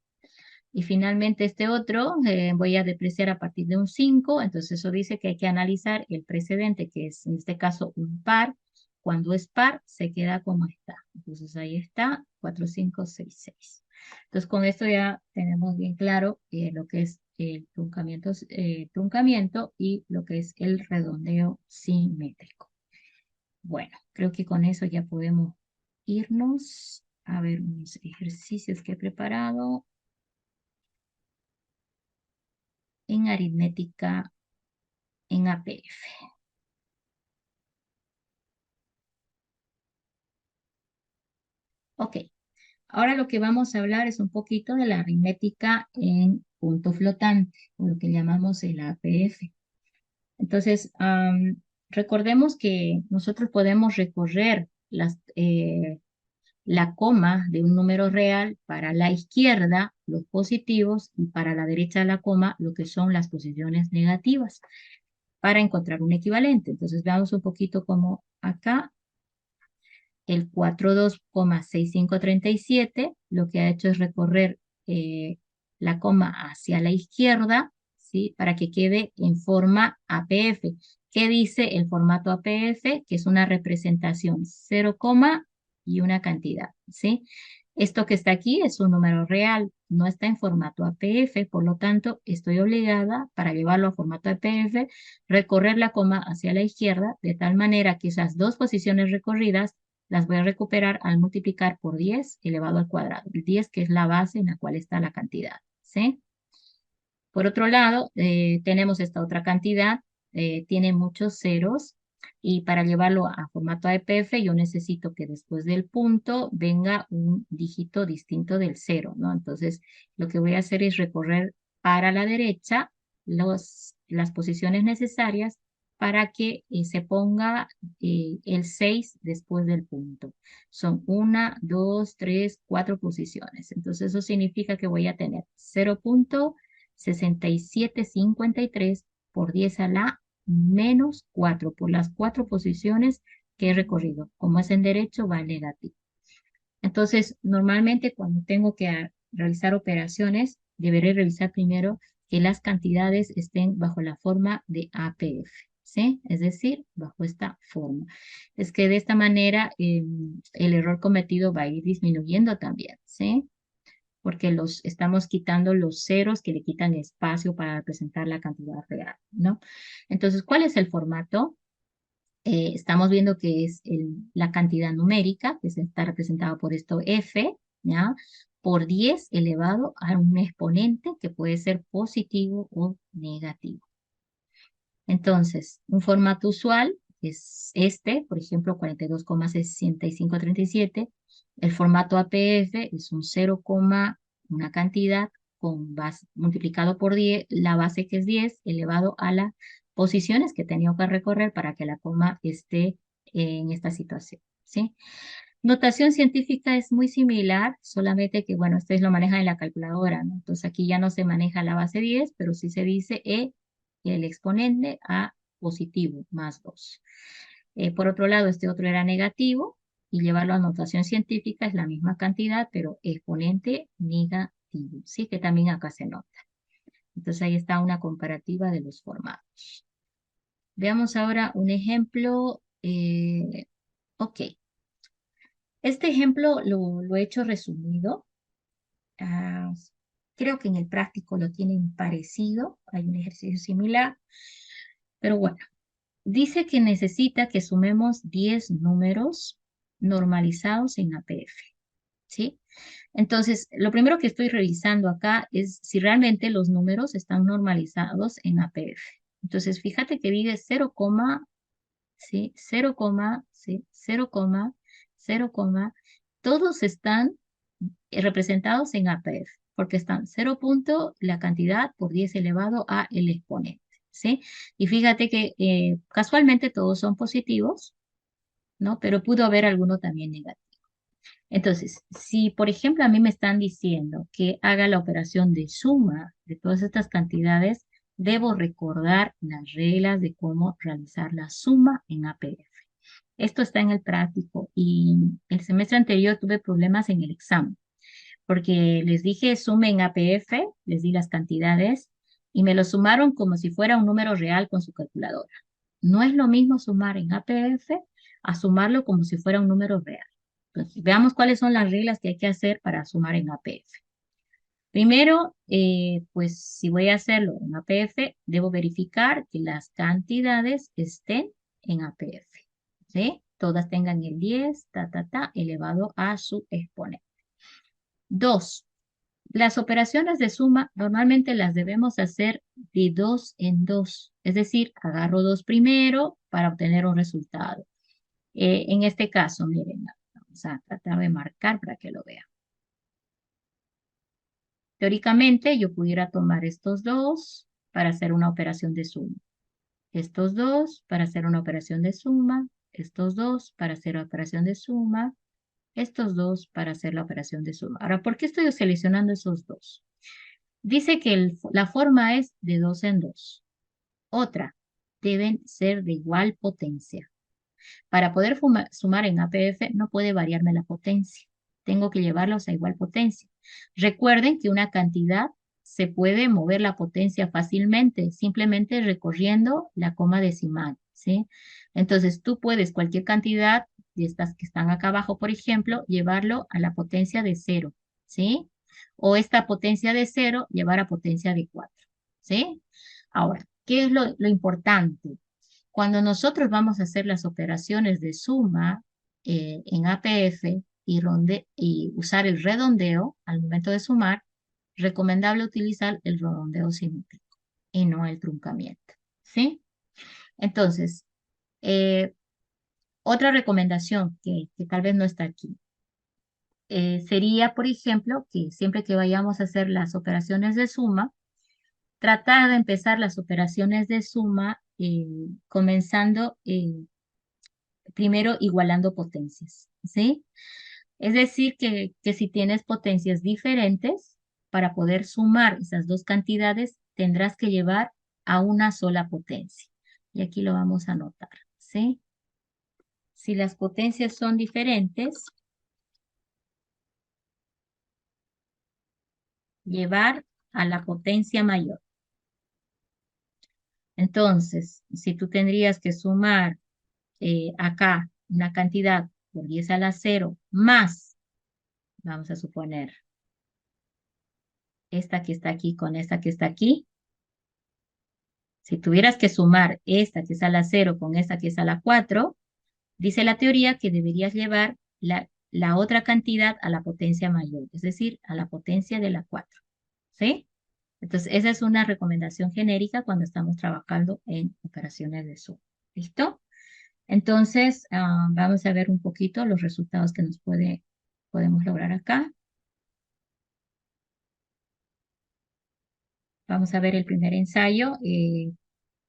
Y finalmente este otro voy a depreciar a partir de un 5, entonces eso dice que hay que analizar el precedente, que es en este caso un par. Cuando es par, se queda como está. Entonces ahí está, 4, 5, 6, 6. Entonces con esto ya tenemos bien claro lo que es el truncamiento y lo que es el redondeo simétrico. Bueno, creo que con eso ya podemos irnos a ver unos ejercicios que he preparado en aritmética en APF. Ok, ahora lo que vamos a hablar es un poquito de la aritmética en punto flotante, o lo que llamamos el APF. Entonces, recordemos que nosotros podemos recorrer la coma de un número real para la izquierda, los positivos, y para la derecha de la coma, lo que son las posiciones negativas, para encontrar un equivalente. Entonces, veamos un poquito cómo acá el 42,6537 lo que ha hecho es recorrer la coma hacia la izquierda, ¿sí? Para que quede en forma APF. ¿Qué dice el formato APF? Que es una representación 0, y una cantidad, ¿sí? Esto que está aquí es un número real, no está en formato APF, por lo tanto, estoy obligada, para llevarlo a formato APF, recorrer la coma hacia la izquierda, de tal manera que esas dos posiciones recorridas las voy a recuperar al multiplicar por 10 elevado al cuadrado. El 10 que es la base en la cual está la cantidad, ¿sí? Por otro lado, tenemos esta otra cantidad, tiene muchos ceros, y para llevarlo a formato APF yo necesito que después del punto venga un dígito distinto del cero, ¿no? Entonces, lo que voy a hacer es recorrer para la derecha las posiciones necesarias para que se ponga el 6 después del punto. Son 1, 2, 3, 4 posiciones. Entonces, eso significa que voy a tener 0,6753 por 10 a la menos 4 por las 4 posiciones que he recorrido. Como es en derecho, va en negativo. Entonces, normalmente cuando tengo que realizar operaciones, deberé revisar primero que las cantidades estén bajo la forma de APF, ¿sí? Es decir, bajo esta forma. Es que de esta manera el error cometido va a ir disminuyendo también, ¿sí? Porque estamos quitando los ceros que le quitan espacio para representar la cantidad real, ¿no? Entonces, ¿cuál es el formato? Estamos viendo que es la cantidad numérica, que está representada por esto f, ¿ya? Por 10 elevado a un exponente que puede ser positivo o negativo. Entonces, un formato usual es este, por ejemplo, 42,6537. El formato APF es un 0, una cantidad con base, multiplicado por 10, la base que es 10, elevado a las posiciones que he tenido que recorrer para que la coma esté en esta situación, ¿sí? Notación científica es muy similar, solamente que, bueno, ustedes lo manejan en la calculadora, ¿no? Entonces aquí ya no se maneja la base 10, pero sí se dice el exponente a positivo, más 2. Por otro lado, este otro era negativo, y llevarlo a notación científica es la misma cantidad, pero exponente negativo, ¿sí? Que también acá se nota. Entonces ahí está una comparativa de los formatos. Veamos ahora un ejemplo. Ok. Este ejemplo lo he hecho resumido. Ah, Creo que en el práctico lo tienen parecido, hay un ejercicio similar, pero bueno, dice que necesita que sumemos 10 números normalizados en APF, ¿sí? Entonces, lo primero que estoy revisando acá es si realmente los números están normalizados en APF. Entonces, fíjate que dice 0, ¿sí? 0, ¿sí? 0, 0, todos están representados en APF, porque están 0 punto la cantidad por 10 elevado a el exponente, ¿sí? Y fíjate que casualmente todos son positivos, ¿no? Pero pudo haber alguno también negativo. Entonces, si por ejemplo a mí me están diciendo que haga la operación de suma de todas estas cantidades, debo recordar las reglas de cómo realizar la suma en APF. Esto está en el práctico y el semestre anterior tuve problemas en el examen porque les dije sumen APF, les di las cantidades y me lo sumaron como si fuera un número real con su calculadora. No es lo mismo sumar en APF a sumarlo como si fuera un número real. Entonces, veamos cuáles son las reglas que hay que hacer para sumar en APF. Primero, pues si voy a hacerlo en APF, debo verificar que las cantidades estén en APF, ¿sí? Todas tengan el 10, elevado a su exponente. 2. Las operaciones de suma normalmente las debemos hacer de 2 en 2. Es decir, agarro 2 primero para obtener un resultado. En este caso, miren, vamos a tratar de marcar para que lo vean. Teóricamente, yo pudiera tomar estos dos para hacer una operación de suma. Estos dos para hacer una operación de suma. Estos dos para hacer la operación de suma. Estos dos para hacer la operación de suma. Ahora, ¿por qué estoy seleccionando esos dos? Dice que la forma es de 2 en 2. Otra, deben ser de igual potencia. Para poder sumar en APF no puede variarme la potencia. Tengo que llevarlos a igual potencia. Recuerden que una cantidad se puede mover la potencia fácilmente, simplemente recorriendo la coma decimal, ¿sí? Entonces tú puedes cualquier cantidad de estas que están acá abajo, por ejemplo, llevarlo a la potencia de 0, ¿sí? O esta potencia de 0 llevar a potencia de 4, ¿sí? Ahora, ¿qué es lo importante? Cuando nosotros vamos a hacer las operaciones de suma en APF y usar el redondeo al momento de sumar, recomendable utilizar el redondeo simétrico y no el truncamiento, ¿sí? Entonces, eh, otra recomendación que tal vez no está aquí sería, por ejemplo, que siempre que vayamos a hacer las operaciones de suma, tratar de empezar las operaciones de suma comenzando primero igualando potencias, ¿sí? Es decir, que si tienes potencias diferentes, para poder sumar esas dos cantidades, tendrás que llevar a una sola potencia. Y aquí lo vamos a anotar, ¿sí? Si las potencias son diferentes, llevar a la potencia mayor. Entonces, si tú tendrías que sumar acá una cantidad por 10 a la 0 más, vamos a suponer, esta que está aquí con esta que está aquí, si tuvieras que sumar esta que es a la 0 con esta que es a la 4, dice la teoría que deberías llevar la otra cantidad a la potencia mayor, es decir, a la potencia de la 4, ¿sí? Entonces, esa es una recomendación genérica cuando estamos trabajando en operaciones de suma. ¿Listo? Entonces, vamos a ver un poquito los resultados que podemos lograr acá. Vamos a ver el primer ensayo.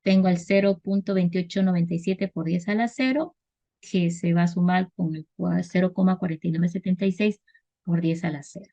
Tengo el 0.2897 por 10 a la 0, que se va a sumar con el 0,4976 por 10 a la 0.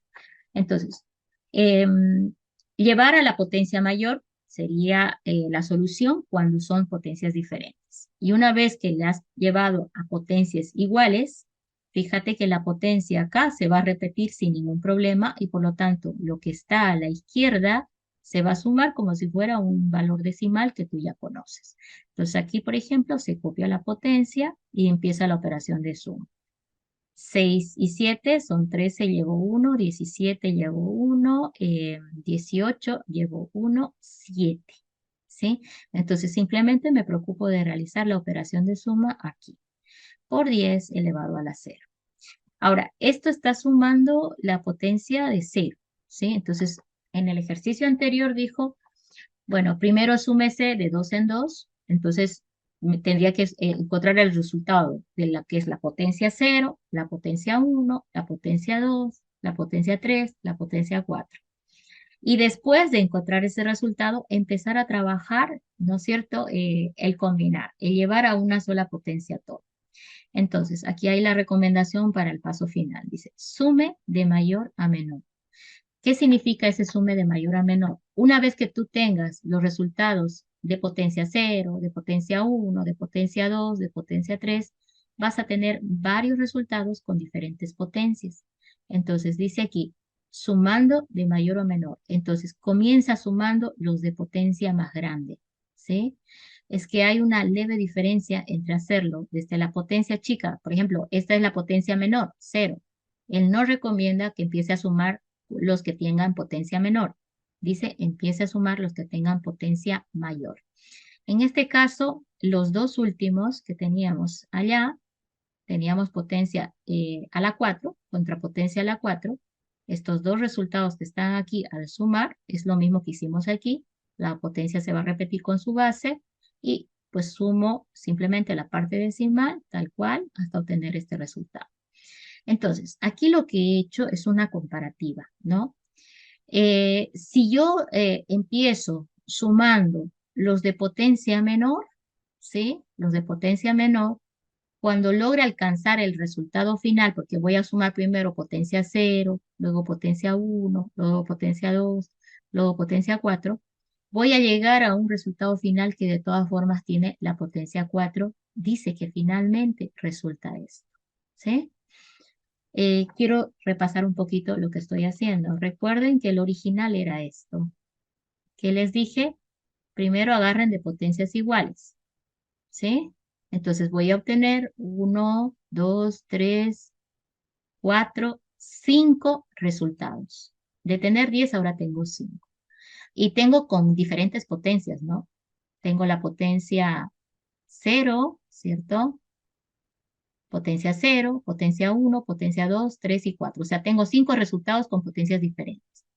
Entonces, llevar a la potencia mayor sería la solución cuando son potencias diferentes. Y una vez que le has llevado a potencias iguales, fíjate que la potencia acá se va a repetir sin ningún problema y por lo tanto lo que está a la izquierda se va a sumar como si fuera un valor decimal que tú ya conoces. Entonces aquí, por ejemplo, se copia la potencia y empieza la operación de suma. 6 y 7 son 13, llevo 1, 17 llevo 1, 18 llevo 1, 7. ¿Sí? Entonces simplemente me preocupo de realizar la operación de suma aquí, por 10 elevado a la 0. Ahora, esto está sumando la potencia de 0, ¿sí? Entonces, en el ejercicio anterior dijo, bueno, primero súmese de 2 en 2, entonces tendría que encontrar el resultado de la que es la potencia 0, la potencia 1, la potencia 2, la potencia 3, la potencia 4. Y después de encontrar ese resultado, empezar a trabajar, ¿no es cierto?, el combinar, el llevar a una sola potencia todo. Entonces, aquí hay la recomendación para el paso final. Dice, sume de mayor a menor. ¿Qué significa ese sume de mayor a menor? Una vez que tú tengas los resultados de potencia 0, de potencia 1, de potencia 2, de potencia 3, vas a tener varios resultados con diferentes potencias. Entonces dice aquí, sumando de mayor a menor. Entonces comienza sumando los de potencia más grande, ¿sí? Es que hay una leve diferencia entre hacerlo desde la potencia chica. Por ejemplo, esta es la potencia menor, 0. Él no recomienda que empiece a sumar los que tengan potencia menor. Dice, empiece a sumar los que tengan potencia mayor. En este caso, los dos últimos que teníamos allá, teníamos potencia a la 4, contrapotencia a la 4. Estos dos resultados que están aquí al sumar, es lo mismo que hicimos aquí. La potencia se va a repetir con su base y pues sumo simplemente la parte decimal, tal cual, hasta obtener este resultado. Entonces, aquí lo que he hecho es una comparativa, ¿no? Si yo empiezo sumando los de potencia menor, ¿sí? Los de potencia menor, cuando logre alcanzar el resultado final, porque voy a sumar primero potencia 0, luego potencia 1, luego potencia 2, luego potencia 4, voy a llegar a un resultado final que de todas formas tiene la potencia 4, dice que finalmente resulta esto, ¿sí? Quiero repasar un poquito lo que estoy haciendo. Recuerden que el original era esto. ¿Qué les dije? Primero agarren de potencias iguales, ¿sí? Entonces voy a obtener 1, 2, 3, 4, 5 resultados. De tener 10, ahora tengo 5. Y tengo con diferentes potencias, ¿no? Tengo la potencia 0, ¿cierto? Potencia 0, potencia 1, potencia 2, 3 y 4. O sea, tengo 5 resultados con potencias diferentes.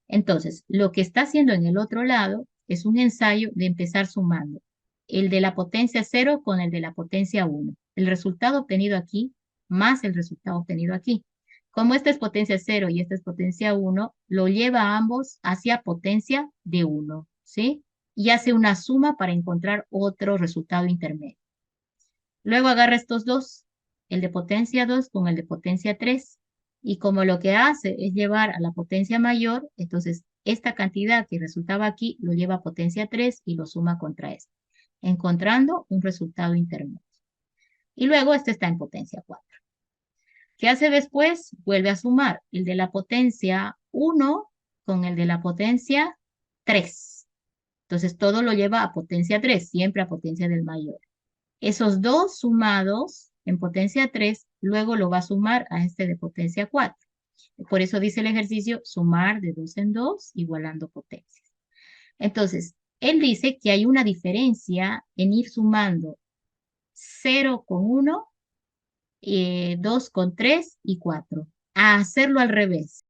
Entonces, lo que está haciendo en el otro lado es un ensayo de empezar sumando el de la potencia 0 con el de la potencia 1. El resultado obtenido aquí más el resultado obtenido aquí. Como esta es potencia 0 y esta es potencia 1, lo lleva a ambos hacia potencia de 1, ¿sí? Y hace una suma para encontrar otro resultado intermedio. Luego agarra estos dos, el de potencia 2 con el de potencia 3, y como lo que hace es llevar a la potencia mayor, entonces esta cantidad que resultaba aquí lo lleva a potencia 3 y lo suma contra este, encontrando un resultado intermedio. Y luego este está en potencia 4. ¿Qué hace después? Vuelve a sumar el de la potencia 1 con el de la potencia 3. Entonces todo lo lleva a potencia 3, siempre a potencia del mayor. Esos dos sumados en potencia 3, luego lo va a sumar a este de potencia 4. Por eso dice el ejercicio, sumar de 2 en 2, igualando potencias. Entonces, él dice que hay una diferencia en ir sumando 0 con 1, 2 con 3 y 4. A hacerlo al revés.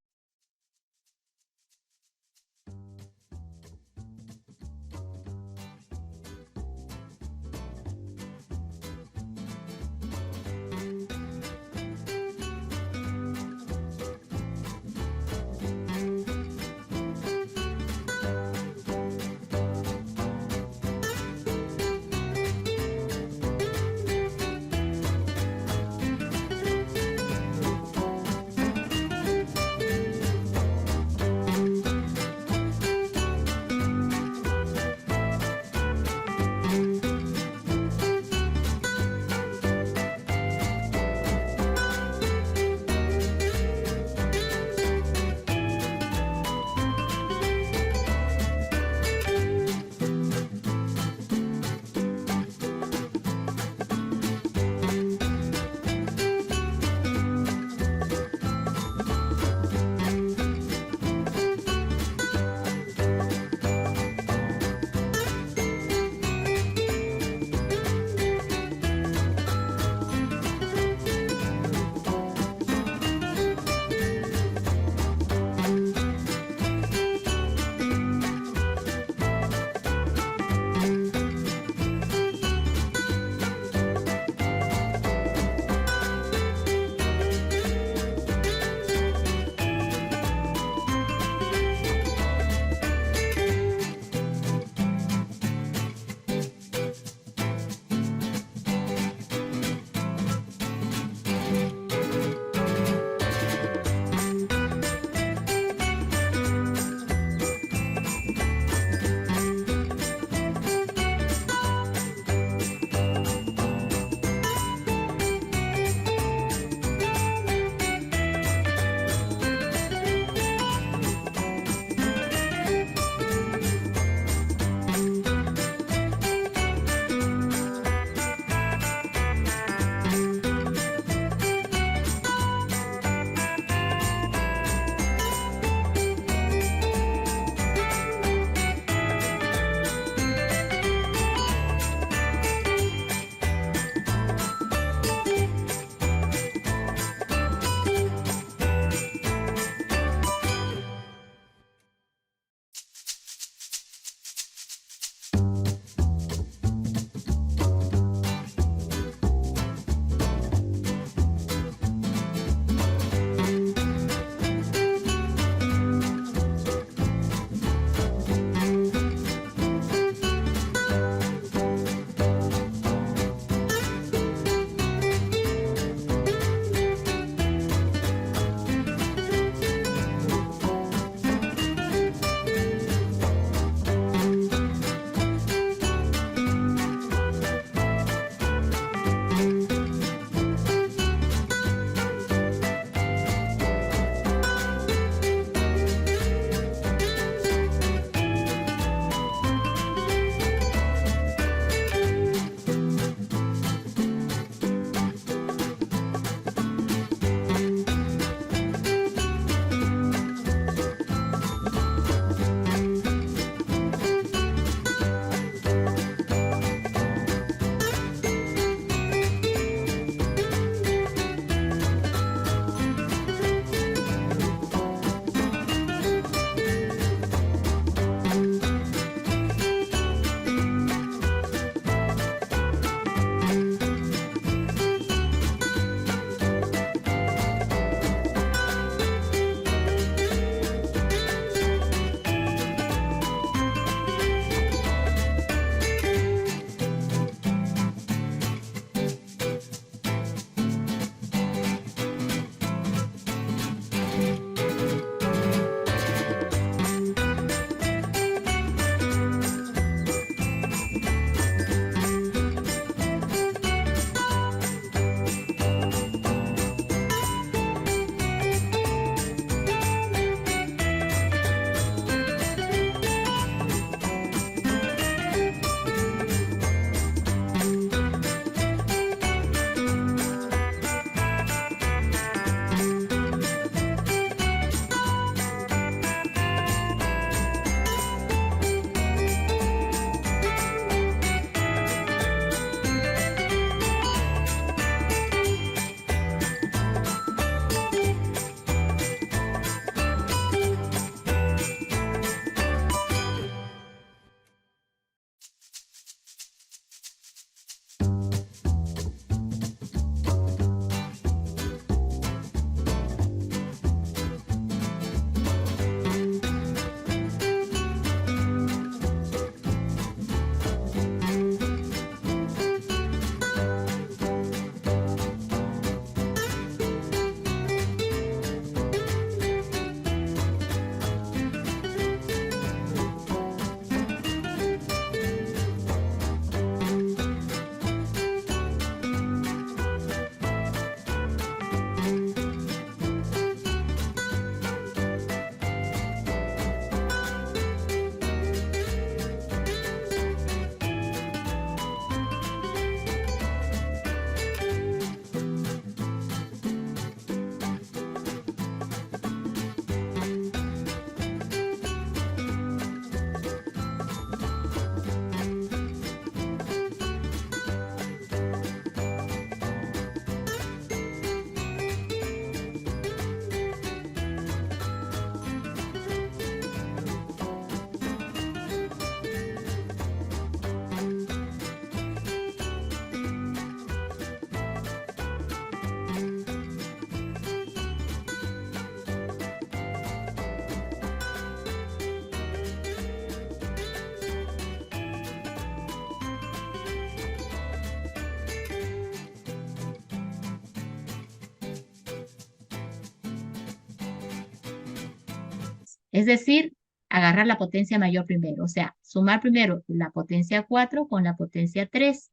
Es decir, agarrar la potencia mayor primero. O sea, sumar primero la potencia 4 con la potencia 3.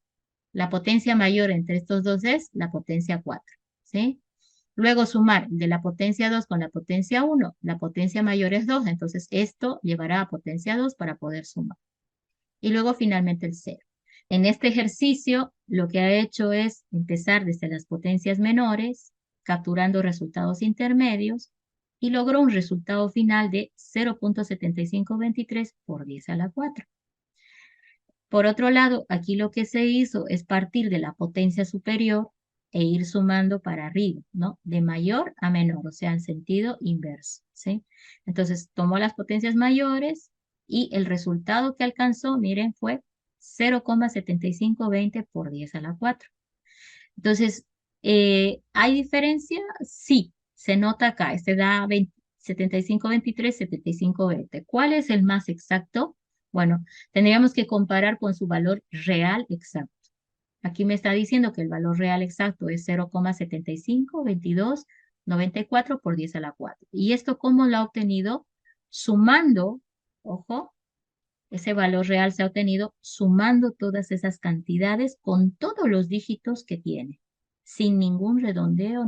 La potencia mayor entre estos dos es la potencia 4. ¿Sí? Luego sumar de la potencia 2 con la potencia 1. La potencia mayor es 2, entonces esto llevará a potencia 2 para poder sumar. Y luego finalmente el 0. En este ejercicio, lo que ha hecho es empezar desde las potencias menores, capturando resultados intermedios, y logró un resultado final de 0.7523 por 10 a la 4. Por otro lado, aquí lo que se hizo es partir de la potencia superior e ir sumando para arriba, ¿no? De mayor a menor, o sea, en sentido inverso, ¿sí? Entonces, tomó las potencias mayores y el resultado que alcanzó, miren, fue 0,7520 por 10 a la 4. Entonces, ¿hay diferencia? Sí, se nota acá. Este da 7523, 7520. ¿Cuál es el más exacto? Bueno, tendríamos que comparar con su valor real exacto. Aquí me está diciendo que el valor real exacto es 0,752294 por 10 a la 4. ¿Y esto cómo lo ha obtenido? Sumando, ojo, ese valor real se ha obtenido sumando todas esas cantidades con todos los dígitos que tiene, sin ningún redondeo,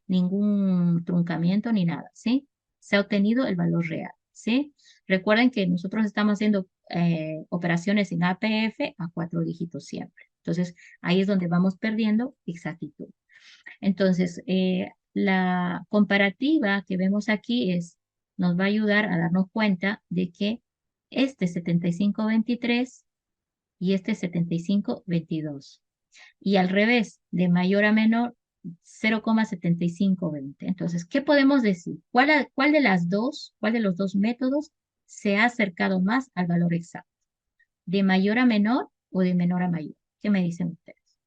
ningún truncamiento ni nada, ¿sí? Se ha obtenido el valor real, ¿sí? Recuerden que nosotros estamos haciendo operaciones en APF a 4 dígitos siempre. Entonces, ahí es donde vamos perdiendo exactitud. Entonces, la comparativa que vemos aquí nos va a ayudar a darnos cuenta de que este 7523 y este 7522. Y al revés, de mayor a menor, 0,7520. Entonces, ¿qué podemos decir? ¿Cuál de cuál de los dos métodos se ha acercado más al valor exacto? ¿De mayor a menor o de menor a mayor? ¿Qué me dicen ustedes?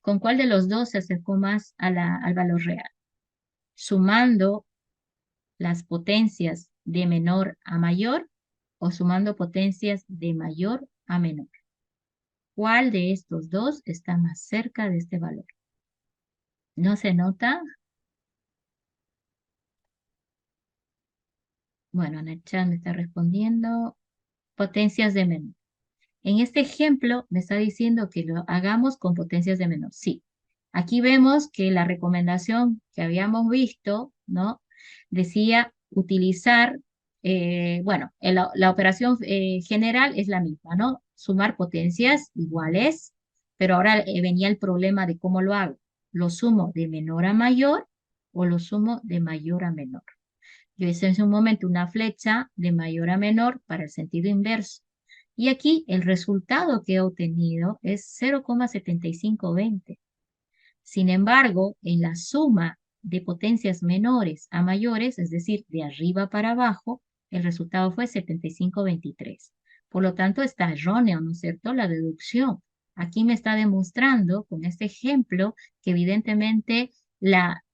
¿Con cuál de los dos se acercó más al valor real? ¿Sumando las potencias de menor a mayor o sumando potencias de mayor a menor? ¿Cuál de estos dos está más cerca de este valor? ¿No se nota? Bueno, en el chat me está respondiendo potencias de menor. En este ejemplo me está diciendo que lo hagamos con potencias de menor. Sí. Aquí vemos que la recomendación que habíamos visto, ¿no? Decía utilizar, bueno, la operación general es la misma, ¿no? Sumar potencias iguales, pero ahora venía el problema de cómo lo hago. ¿Lo sumo de menor a mayor o lo sumo de mayor a menor? Yo hice en un momento una flecha de mayor a menor para el sentido inverso. Y aquí el resultado que he obtenido es 0,7520. Sin embargo, en la suma de potencias menores a mayores, es decir, de arriba para abajo, el resultado fue 7523. Por lo tanto, está erróneo, ¿no es cierto?, la deducción. Aquí me está demostrando con este ejemplo que evidentemente la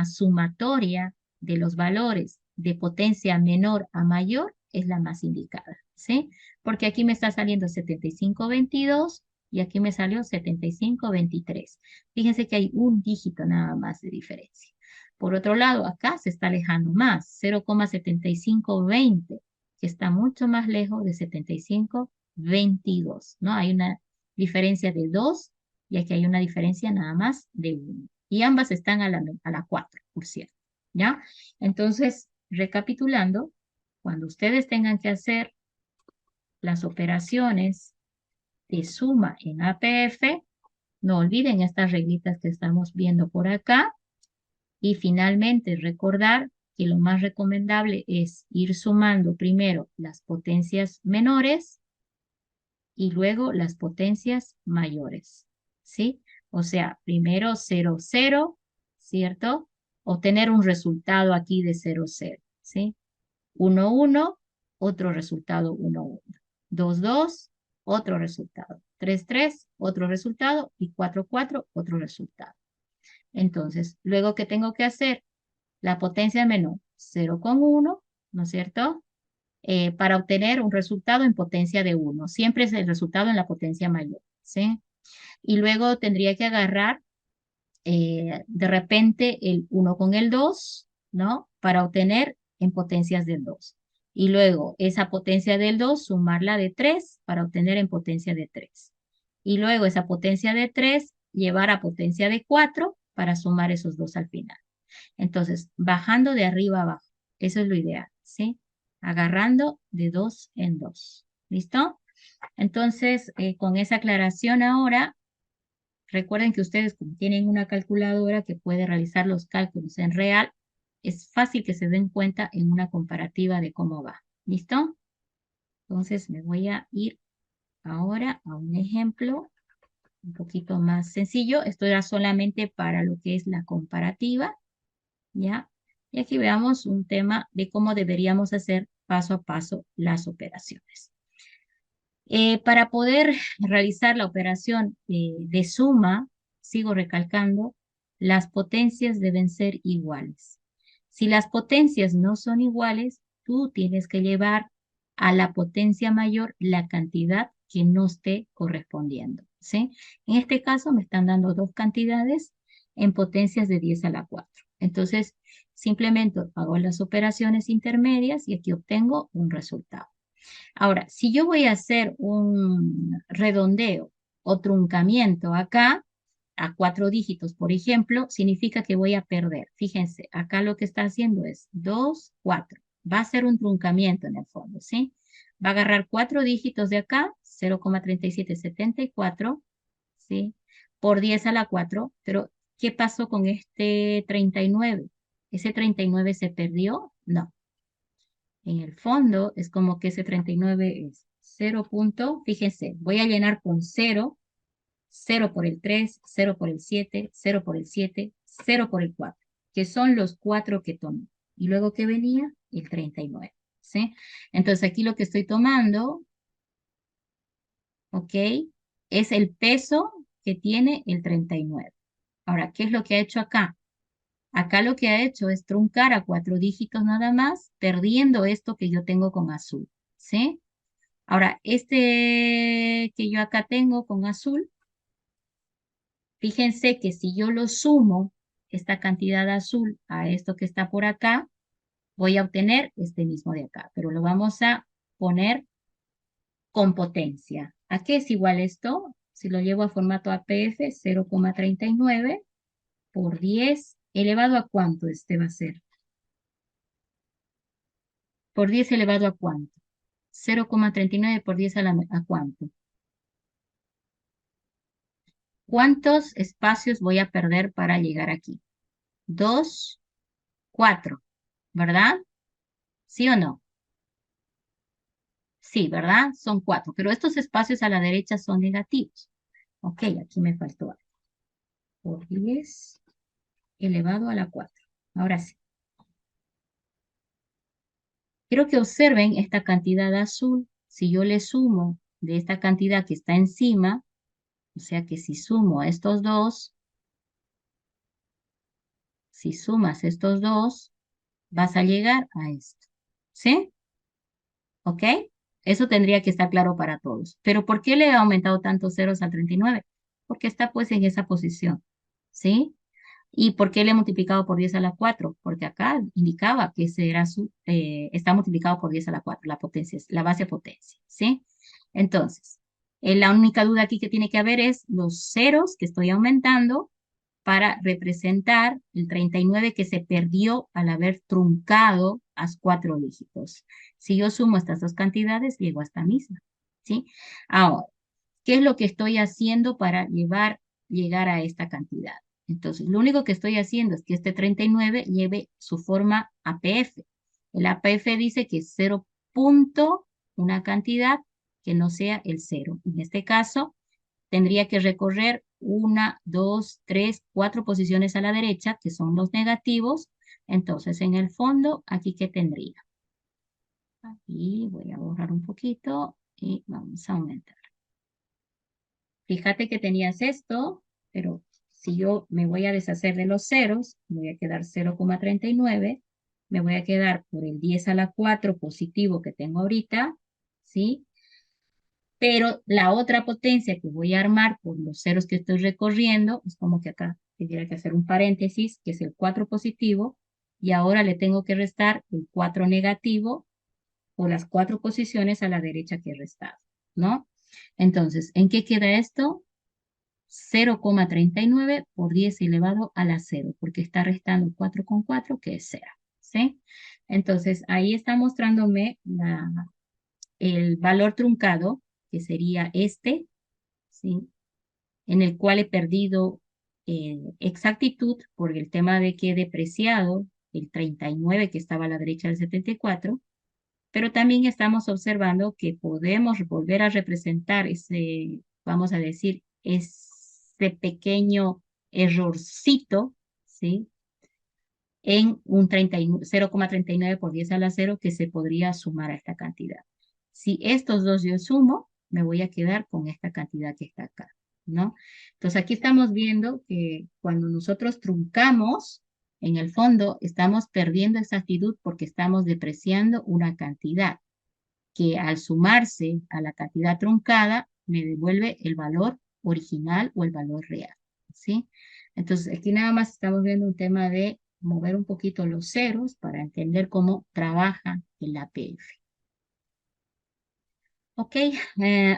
sumatoria de los valores de potencia menor a mayor es la más indicada, ¿sí? Porque aquí me está saliendo 7522 y aquí me salió 7523. Fíjense que hay un dígito nada más de diferencia. Por otro lado, acá se está alejando más, 0,7520, que está mucho más lejos de 7522, ¿no? Hay una diferencia de 2 y aquí hay una diferencia nada más de 1. Y ambas están a la 4, por cierto, ¿ya? Entonces, recapitulando, cuando ustedes tengan que hacer las operaciones de suma en APF, no olviden estas reglitas que estamos viendo por acá. Y finalmente, recordar que lo más recomendable es ir sumando primero las potencias menores y luego las potencias mayores, ¿sí? O sea, primero 0, 0, ¿cierto? Obtener un resultado aquí de 0, 0, ¿sí? 1, 1, otro resultado 1, 1. 2, 2, otro resultado. 3, 3, otro resultado. Y 4, 4, otro resultado. Entonces, luego, ¿qué tengo que hacer? La potencia menor, 0,1, ¿no es cierto? Para obtener un resultado en potencia de 1. Siempre es el resultado en la potencia mayor, ¿sí? Y luego tendría que agarrar de repente el 1 con el 2 ¿no? Para obtener en potencias del 2. Y luego esa potencia del 2, sumarla de 3 para obtener en potencia de 3. Y luego esa potencia de 3, llevar a potencia de 4 para sumar esos dos al final. Entonces, bajando de arriba abajo. Eso es lo ideal, ¿sí? Agarrando de 2 en 2. ¿Listo? Entonces, con esa aclaración ahora, recuerden que ustedes como tienen una calculadora que puede realizar los cálculos en real, es fácil que se den cuenta en una comparativa de cómo va. ¿Listo? Entonces me voy a ir ahora a un ejemplo un poquito más sencillo. Esto era solamente para lo que es la comparativa, ¿ya? Y aquí veamos un tema de cómo deberíamos hacer paso a paso las operaciones. Para poder realizar la operación de suma, sigo recalcando, las potencias deben ser iguales. Si las potencias no son iguales, tú tienes que llevar a la potencia mayor la cantidad que no esté correspondiendo, ¿sí? En este caso me están dando dos cantidades en potencias de 10 a la 4. Entonces, simplemente hago las operaciones intermedias y aquí obtengo un resultado. Ahora, si yo voy a hacer un redondeo o truncamiento acá, a 4 dígitos, por ejemplo, significa que voy a perder. Fíjense, acá lo que está haciendo es 2, 4. Va a ser un truncamiento en el fondo, ¿sí? Va a agarrar 4 dígitos de acá, 0,3774, ¿sí? Por 10 a la 4, pero ¿qué pasó con este 39? ¿Ese 39 se perdió? No. En el fondo es como que ese 39 es 0 punto, fíjense, voy a llenar con 0, 0 por el 3, 0 por el 7, 0 por el 7, 0 por el 4, que son los 4 que tomé. Y luego que venía el 39, ¿sí? Entonces aquí lo que estoy tomando, ¿ok? Es el peso que tiene el 39. Ahora, ¿qué es lo que ha hecho acá? Acá lo que ha hecho es truncar a 4 dígitos nada más, perdiendo esto que yo tengo con azul, ¿sí? Ahora, este que yo acá tengo con azul, fíjense que si yo lo sumo, esta cantidad azul a esto que está por acá, voy a obtener este mismo de acá, pero lo vamos a poner con potencia. ¿A qué es igual esto? Si lo llevo a formato APF, 0,39 por 10, ¿elevado a cuánto este va a ser? Por 10 elevado a cuánto? 0,39 por 10 a cuánto? ¿Cuántos espacios voy a perder para llegar aquí? 2, 4, ¿verdad? ¿Sí o no? Sí, ¿verdad? Son 4, pero estos espacios a la derecha son negativos. Ok, aquí me faltó algo. Por 10 elevado a la 4. Ahora sí. Quiero que observen esta cantidad azul. Si yo le sumo de esta cantidad que está encima, o sea que si sumo a estos dos, si sumas estos dos, vas a llegar a esto. ¿Sí? ¿Ok? Eso tendría que estar claro para todos. Pero ¿por qué le he aumentado tantos ceros al 39? Porque está pues en esa posición. ¿Sí? ¿Y por qué le he multiplicado por 10 a la 4? Porque acá indicaba que ese era está multiplicado por 10 a la 4, la potencia, la base potencia, ¿sí? Entonces, la única duda aquí que tiene que haber es los ceros que estoy aumentando para representar el 39 que se perdió al haber truncado a 4 dígitos. Si yo sumo estas dos cantidades, llego a esta misma, ¿sí? Ahora, ¿qué es lo que estoy haciendo para llegar a esta cantidad? Entonces, lo único que estoy haciendo es que este 39 lleve su forma APF. El APF dice que es 0 punto, una cantidad que no sea el 0. En este caso, tendría que recorrer 1, 2, 3, 4 posiciones a la derecha, que son los negativos. Entonces, en el fondo, ¿aquí qué tendría? Aquí voy a borrar un poquito y vamos a aumentar. Fíjate que tenías esto, pero si yo me voy a deshacer de los ceros, me voy a quedar 0,39, me voy a quedar por el 10 a la 4 positivo que tengo ahorita, ¿sí? Pero la otra potencia que voy a armar por los ceros que estoy recorriendo, es como que acá tendría que hacer un paréntesis, que es el 4 positivo, y ahora le tengo que restar el 4 negativo o las 4 posiciones a la derecha que he restado, ¿no? Entonces, ¿en qué queda esto? 0,39 por 10 elevado a la 0, porque está restando 4 con 4, que es 0, ¿sí? Entonces, ahí está mostrándome el valor truncado, que sería este, ¿sí? En el cual he perdido exactitud por el tema de que he depreciado el 39 que estaba a la derecha del 74, pero también estamos observando que podemos volver a representar ese, vamos a decir, ese pequeño errorcito, ¿sí? En un 0,39 por 10 a la 0 que se podría sumar a esta cantidad. Si estos dos yo sumo, me voy a quedar con esta cantidad que está acá, ¿no? Entonces aquí estamos viendo que cuando nosotros truncamos, en el fondo estamos perdiendo exactitud porque estamos depreciando una cantidad que al sumarse a la cantidad truncada me devuelve el valor original o el valor real, ¿sí? Entonces aquí nada más estamos viendo un tema de mover un poquito los ceros para entender cómo trabaja el APF. Ok,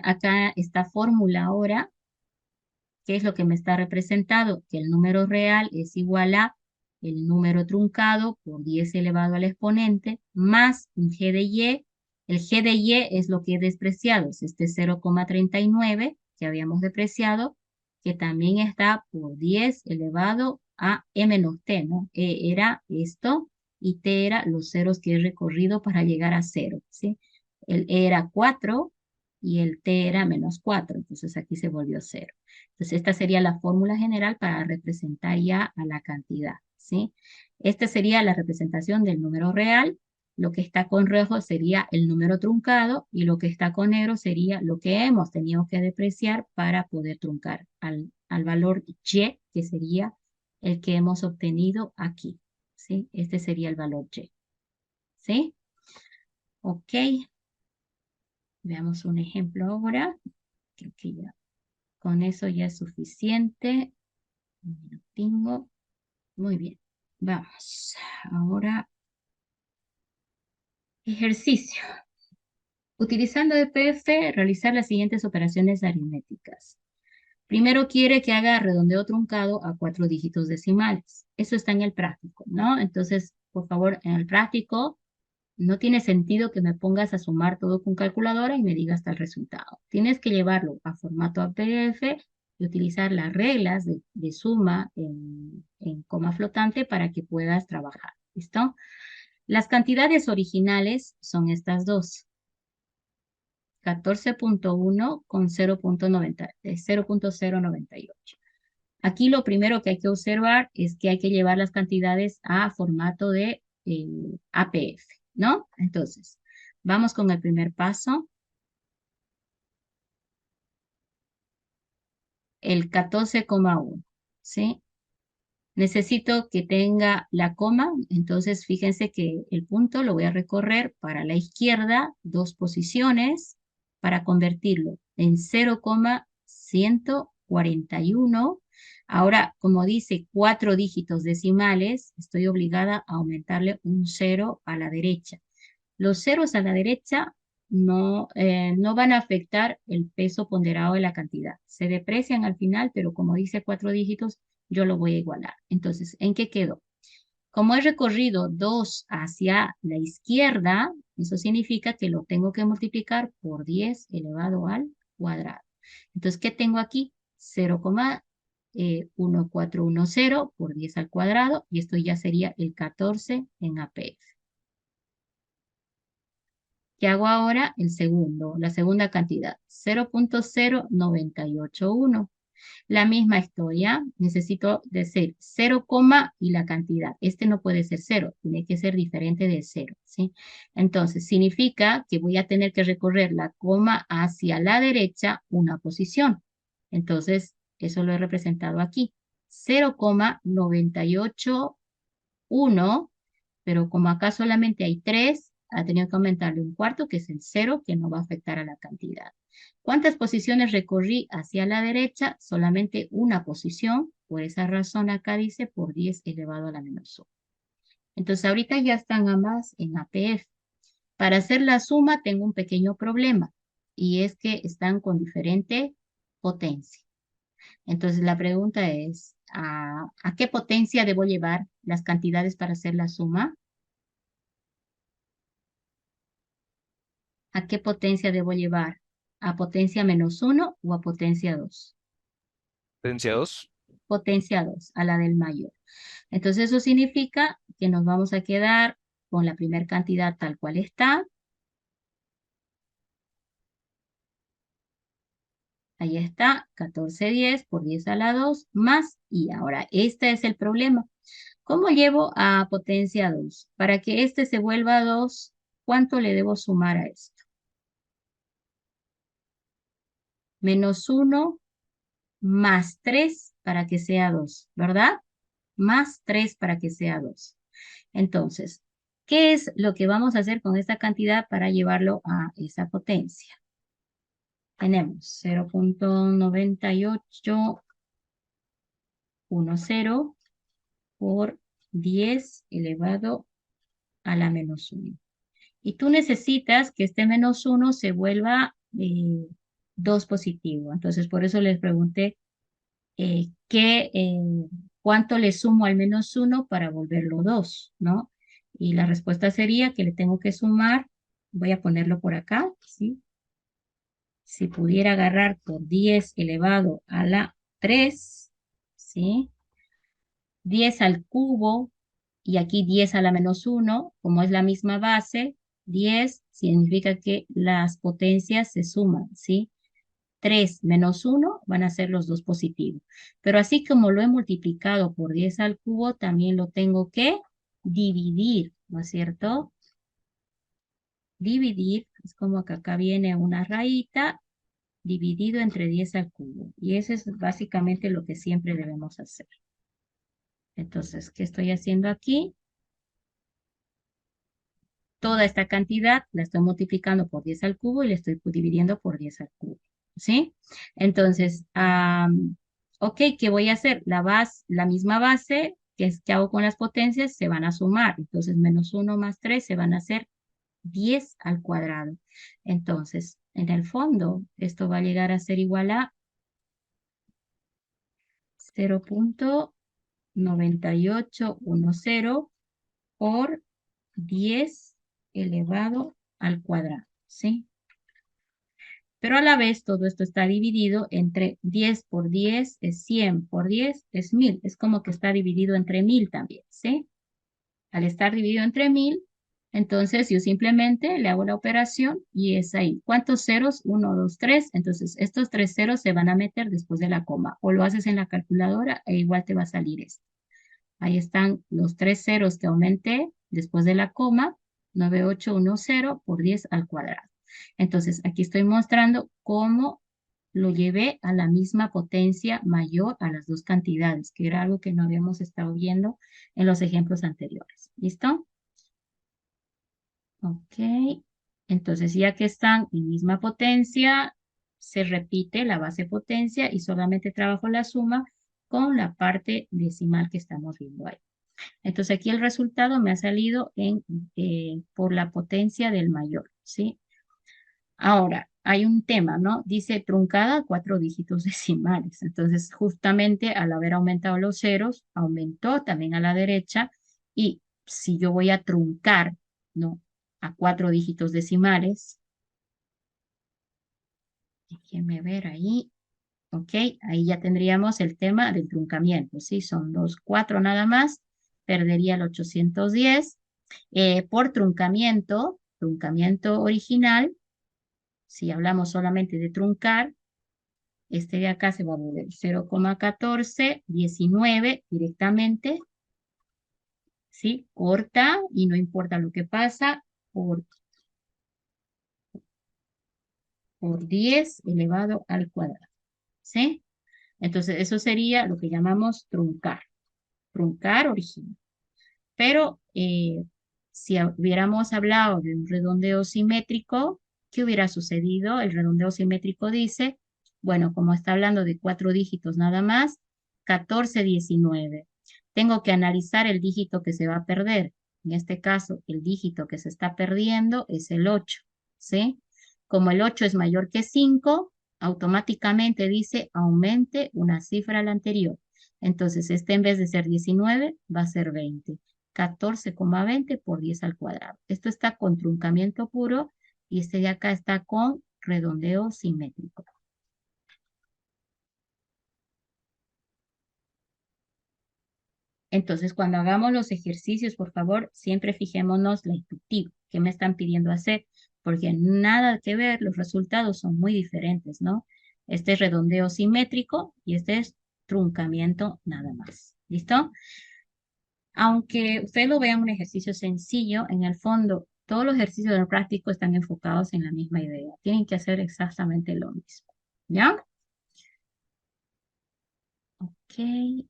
acá esta fórmula ahora, ¿qué es lo que me está representado? Que el número real es igual a el número truncado por 10 elevado al exponente más un g de y. El g de y es lo que he despreciado, es este 0,39 que habíamos depreciado, que también está por 10 elevado a e menos t, ¿no? E era esto y t era los ceros que he recorrido para llegar a 0, ¿sí? El e era 4 y el t era menos 4, entonces aquí se volvió 0. Entonces, esta sería la fórmula general para representar ya a la cantidad, ¿sí? Esta sería la representación del número real. Lo que está con rojo sería el número truncado y lo que está con negro sería lo que hemos tenido que depreciar para poder truncar al valor y, que sería el que hemos obtenido aquí, ¿sí? Este sería el valor y, ¿sí? Ok, veamos un ejemplo ahora. Creo que ya con eso ya es suficiente. Lo tengo. Muy bien. Vamos. Ahora, ejercicio. Utilizando EPF, realizar las siguientes operaciones aritméticas. Primero quiere que haga redondeo truncado a 4 dígitos decimales. Eso está en el práctico, ¿no? Entonces, por favor, en el práctico, no tiene sentido que me pongas a sumar todo con calculadora y me digas hasta el resultado. Tienes que llevarlo a formato APF y utilizar las reglas de suma en coma flotante para que puedas trabajar. ¿Listo? Las cantidades originales son estas dos. 14.1 con 0.098. Aquí lo primero que hay que observar es que hay que llevar las cantidades a formato de APF, ¿no? Entonces, vamos con el primer paso. El 14,1, ¿sí? Necesito que tenga la coma, entonces fíjense que el punto lo voy a recorrer para la izquierda, 2 posiciones, para convertirlo en 0,141. Ahora, como dice 4 dígitos decimales, estoy obligada a aumentarle un 0 a la derecha. Los ceros a la derecha no van a afectar el peso ponderado de la cantidad. Se deprecian al final, pero como dice 4 dígitos, yo lo voy a igualar. Entonces, ¿en qué quedó? Como he recorrido 2 hacia la izquierda, eso significa que lo tengo que multiplicar por 10 elevado al cuadrado. Entonces, ¿qué tengo aquí? 0,1410 por 10 al cuadrado, y esto ya sería el 14 en APF. ¿Qué hago ahora? La segunda cantidad, 0,0981. La misma historia, necesito decir 0, y la cantidad. Este no puede ser 0, tiene que ser diferente de 0, ¿sí? Entonces, significa que voy a tener que recorrer la coma hacia la derecha una posición. Entonces, eso lo he representado aquí. 0,981, pero como acá solamente hay 3, ha tenido que aumentarle un cuarto, que es el 0, que no va a afectar a la cantidad. ¿Cuántas posiciones recorrí hacia la derecha? Solamente una posición. Por esa razón acá dice por 10 elevado a la menos 1. Entonces ahorita ya están ambas en APF. Para hacer la suma tengo un pequeño problema y es que están con diferente potencia. Entonces la pregunta es, ¿a qué potencia debo llevar las cantidades para hacer la suma? ¿A qué potencia debo llevar? ¿A potencia -1 o a potencia 2? Potencia 2. Potencia 2, a la del mayor. Entonces eso significa que nos vamos a quedar con la primera cantidad tal cual está. Ahí está, 1410 por 10 a la 2 más. Y ahora, este es el problema. ¿Cómo llevo a potencia 2? Para que este se vuelva 2, ¿cuánto le debo sumar a esto? -1 más 3 para que sea 2, ¿verdad? Más 3 para que sea 2. Entonces, ¿qué es lo que vamos a hacer con esta cantidad para llevarlo a esa potencia? Tenemos 0.9810 por 10 elevado a la -1. Y tú necesitas que este -1 se vuelva 2 positivo. Entonces, por eso les pregunté cuánto le sumo al -1 para volverlo 2, ¿no? Y la respuesta sería que le tengo que sumar, voy a ponerlo por acá, ¿sí? Si pudiera agarrar por 10 elevado a la 3, ¿sí? 10 al cubo, y aquí 10 a la -1, como es la misma base, 10 significa que las potencias se suman, ¿sí? 3 menos 1 van a ser los dos positivos. Pero así como lo he multiplicado por 10 al cubo, también lo tengo que dividir, ¿no es cierto? Dividir, es como que acá viene una rayita dividido entre 10 al cubo. Y eso es básicamente lo que siempre debemos hacer. Entonces, ¿qué estoy haciendo aquí? Toda esta cantidad la estoy multiplicando por 10 al cubo y la estoy dividiendo por 10 al cubo. ¿Sí? Entonces, ok, ¿qué voy a hacer? La misma base que hago con las potencias se van a sumar. Entonces, -1 más 3 se van a hacer 10 al cuadrado. Entonces, en el fondo, esto va a llegar a ser igual a 0.9810 por 10 elevado al cuadrado, ¿sí? Pero a la vez todo esto está dividido entre 10 por 10 es 100, por 10 es 1000. Es como que está dividido entre 1000 también, ¿sí? Al estar dividido entre 1000, entonces yo simplemente le hago la operación y es ahí. ¿Cuántos ceros? 1, 2, 3. Entonces estos 3 ceros se van a meter después de la coma. O lo haces en la calculadora e igual te va a salir esto. Ahí están los 3 ceros que aumenté después de la coma, 9810 por 10 al cuadrado. Entonces, aquí estoy mostrando cómo lo llevé a la misma potencia mayor a las dos cantidades, que era algo que no habíamos estado viendo en los ejemplos anteriores. ¿Listo? Ok. Entonces, ya que están en misma potencia, se repite la base potencia y solamente trabajo la suma con la parte decimal que estamos viendo ahí. Entonces aquí el resultado me ha salido por la potencia del mayor, ¿sí? Ahora, hay un tema, ¿no? Dice truncada a 4 dígitos decimales. Entonces, justamente al haber aumentado los ceros, aumentó también a la derecha. Y si yo voy a truncar, ¿no? A 4 dígitos decimales, déjenme ver ahí. Ok, ahí ya tendríamos el tema del truncamiento, ¿sí? Son 2, 4 nada más, perdería el 810. Por truncamiento, truncamiento original, si hablamos solamente de truncar, este de acá se va a volver 0,1419 directamente, ¿sí? Corta y no importa lo que pasa, por 10 elevado al cuadrado, ¿sí? Entonces, eso sería lo que llamamos truncar original. Pero si hubiéramos hablado de un redondeo simétrico, ¿qué hubiera sucedido? El redondeo simétrico dice, bueno, como está hablando de 4 dígitos nada más, 14, 19. Tengo que analizar el dígito que se va a perder. En este caso, el dígito que se está perdiendo es el 8, ¿sí? Como el 8 es mayor que 5, automáticamente dice aumente una cifra a la anterior. Entonces, este en vez de ser 19, va a ser 20. 14,20 por 10 al cuadrado. Esto está con truncamiento puro y este de acá está con redondeo simétrico. Entonces, cuando hagamos los ejercicios, por favor, siempre fijémonos la instructiva, qué me están pidiendo hacer, porque nada que ver, los resultados son muy diferentes, ¿no? Este es redondeo simétrico y este es truncamiento nada más. ¿Listo? Aunque ustedes lo vean un ejercicio sencillo, en el fondo, todos los ejercicios del práctico están enfocados en la misma idea. Tienen que hacer exactamente lo mismo. ¿Ya? Ok.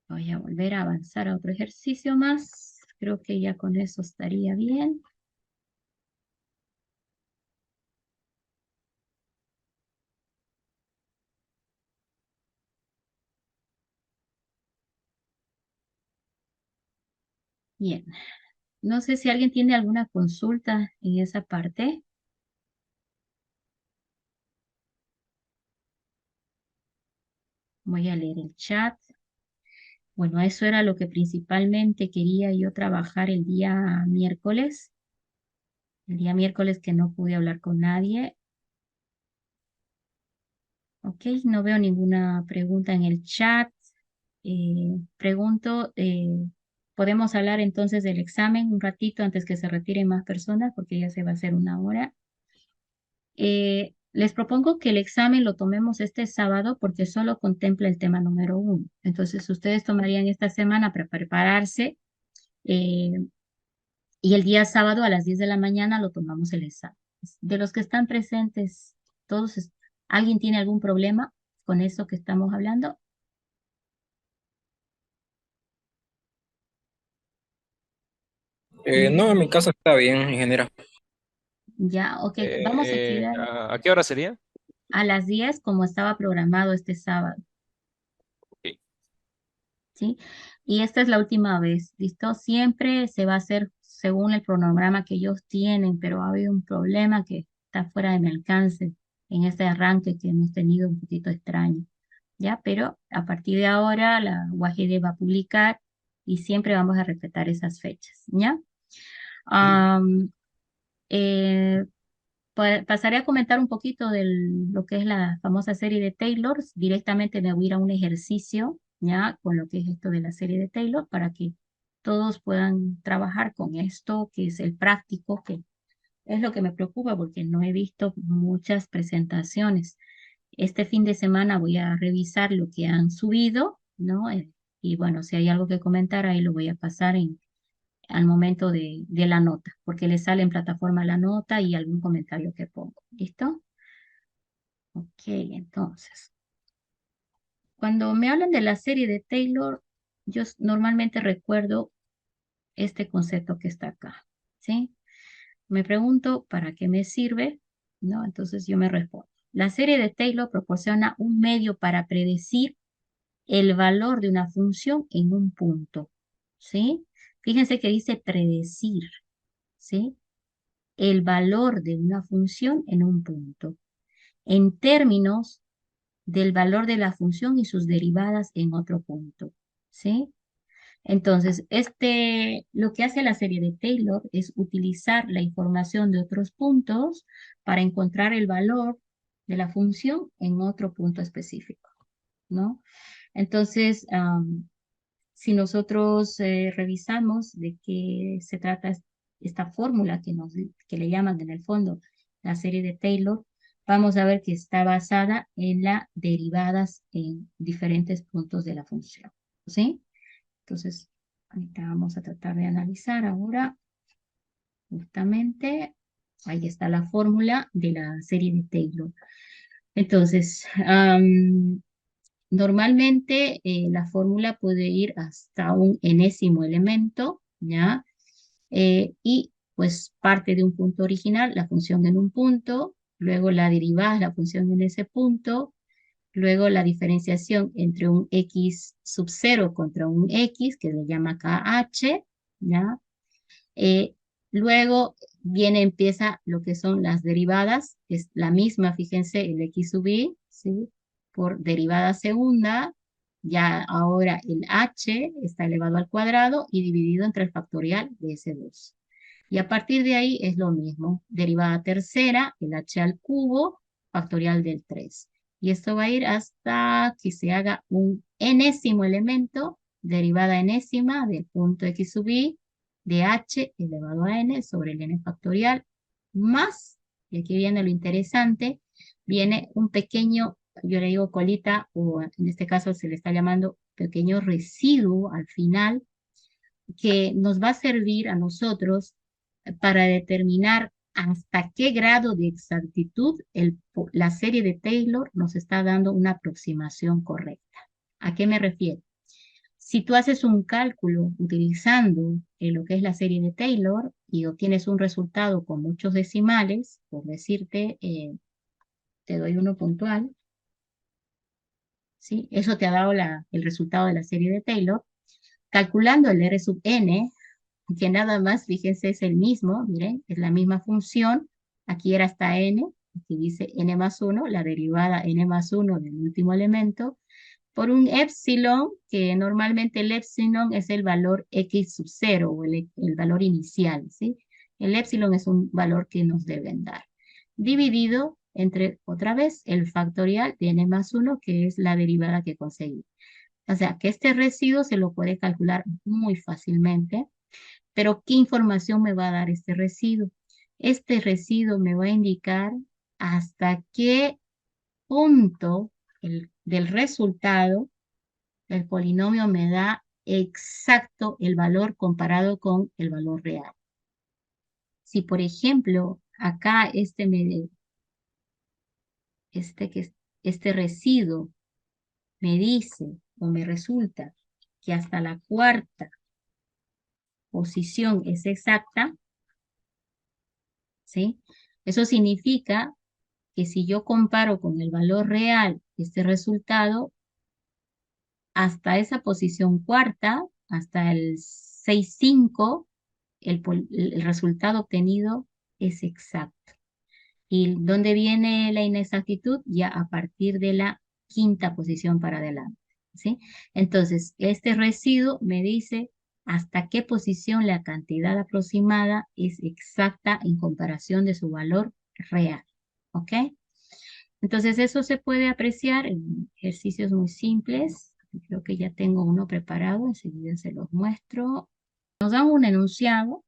Voy a volver a avanzar a otro ejercicio más. Creo que ya con eso estaría bien. Bien. No sé si alguien tiene alguna consulta en esa parte. Voy a leer el chat. Bueno, eso era lo que principalmente quería yo trabajar el día miércoles. El día miércoles que no pude hablar con nadie. Ok, no veo ninguna pregunta en el chat. Pregunto, ¿podemos hablar entonces del examen un ratito antes que se retiren más personas? Porque ya se va a hacer una hora. Les propongo que el examen lo tomemos este sábado porque solo contempla el tema número 1. Entonces, ustedes tomarían esta semana para prepararse eh, y el día sábado a las 10 de la mañana lo tomamos el examen. De los que están presentes, todos, ¿alguien tiene algún problema con eso que estamos hablando? No, en mi caso está bien, ingeniera. Ya, ok, vamos a quedar ¿A qué hora sería? a las 10 como estaba programado este sábado. Ok. ¿Sí? Y esta es la última vez, ¿listo? Siempre se va a hacer según el cronograma que ellos tienen, pero ha habido un problema que está fuera de mi alcance en este arranque que hemos tenido un poquito extraño, ¿ya? Pero a partir de ahora la UAGD va a publicar y siempre vamos a respetar esas fechas, ¿ya? Am, eh, Pasaré a comentar un poquito de lo que es la famosa serie de Taylor. Directamente me voy a ir a un ejercicio, ya, con lo que es esto de la serie de Taylor, para que todos puedan trabajar con esto, que es el práctico, que es lo que me preocupa porque no he visto muchas presentaciones. Este fin de semana voy a revisar lo que han subido, ¿no? Y bueno, si hay algo que comentar, ahí lo voy a pasar al momento de la nota, porque le sale en plataforma la nota y algún comentario que pongo. ¿Listo? Ok, entonces, cuando me hablan de la serie de Taylor, yo normalmente recuerdo este concepto que está acá, ¿sí? Me pregunto, ¿para qué me sirve? ¿No? Entonces yo me respondo. La serie de Taylor proporciona un medio para predecir el valor de una función en un punto, ¿sí? Fíjense que dice predecir, ¿sí? El valor de una función en un punto, en términos del valor de la función y sus derivadas en otro punto, ¿sí? Entonces, lo que hace la serie de Taylor es utilizar la información de otros puntos para encontrar el valor de la función en otro punto específico, ¿no? Entonces, si nosotros revisamos de qué se trata esta fórmula que le llaman en el fondo la serie de Taylor, vamos a ver que está basada en las derivadas en diferentes puntos de la función, ¿sí? Entonces, ahorita vamos a tratar de analizar ahora justamente, ahí está la fórmula de la serie de Taylor. Entonces, normalmente la fórmula puede ir hasta un enésimo elemento, ¿ya? Y pues parte de un punto original, la función en un punto, luego la derivada, la función en ese punto, Luego la diferenciación entre un x sub 0 contra un x, que se llama KH, ¿ya? Luego empieza lo que son las derivadas, que es la misma, fíjense, el x sub i, ¿sí? Por derivada segunda, ya ahora el h está elevado al cuadrado y dividido entre el factorial de ese 2. Y a partir de ahí es lo mismo, derivada tercera, el h al cubo, factorial del 3. Y esto va a ir hasta que se haga un enésimo elemento, derivada enésima del punto x sub i, de h elevado a n sobre el n factorial, más, y aquí viene lo interesante, viene un pequeño, yo le digo colita, o en este caso se le está llamando pequeño residuo al final, que nos va a servir a nosotros para determinar hasta qué grado de exactitud la serie de Taylor nos está dando una aproximación correcta. ¿A qué me refiero? Si tú haces un cálculo utilizando lo que es la serie de Taylor y obtienes un resultado con muchos decimales, por decirte, te doy uno puntual, ¿sí? Eso te ha dado el resultado de la serie de Taylor. Calculando el R sub n, que nada más, fíjense, es el mismo, miren, es la misma función, aquí era hasta n, aquí dice n más 1, la derivada n más 1 del último elemento, por un epsilon, que normalmente el epsilon es el valor x sub 0, o el valor inicial, ¿sí? El epsilon es un valor que nos deben dar, dividido entre, otra vez, el factorial de n más 1, que es la derivada que conseguí. O sea, que este residuo se lo puede calcular muy fácilmente, pero ¿qué información me va a dar este residuo? Este residuo me va a indicar hasta qué punto del resultado el polinomio me da exacto el valor comparado con el valor real. Si, por ejemplo, acá este residuo me dice o me resulta que hasta la cuarta posición es exacta, ¿sí? Eso significa que si yo comparo con el valor real este resultado, hasta esa posición cuarta, hasta el 6,5, el resultado obtenido es exacto. ¿Y dónde viene la inexactitud? Ya a partir de la quinta posición para adelante, ¿sí? Entonces, este residuo me dice hasta qué posición la cantidad aproximada es exacta en comparación de su valor real, ¿ok? Entonces, eso se puede apreciar en ejercicios muy simples. Creo que ya tengo uno preparado, enseguida se los muestro. Nos dan un enunciado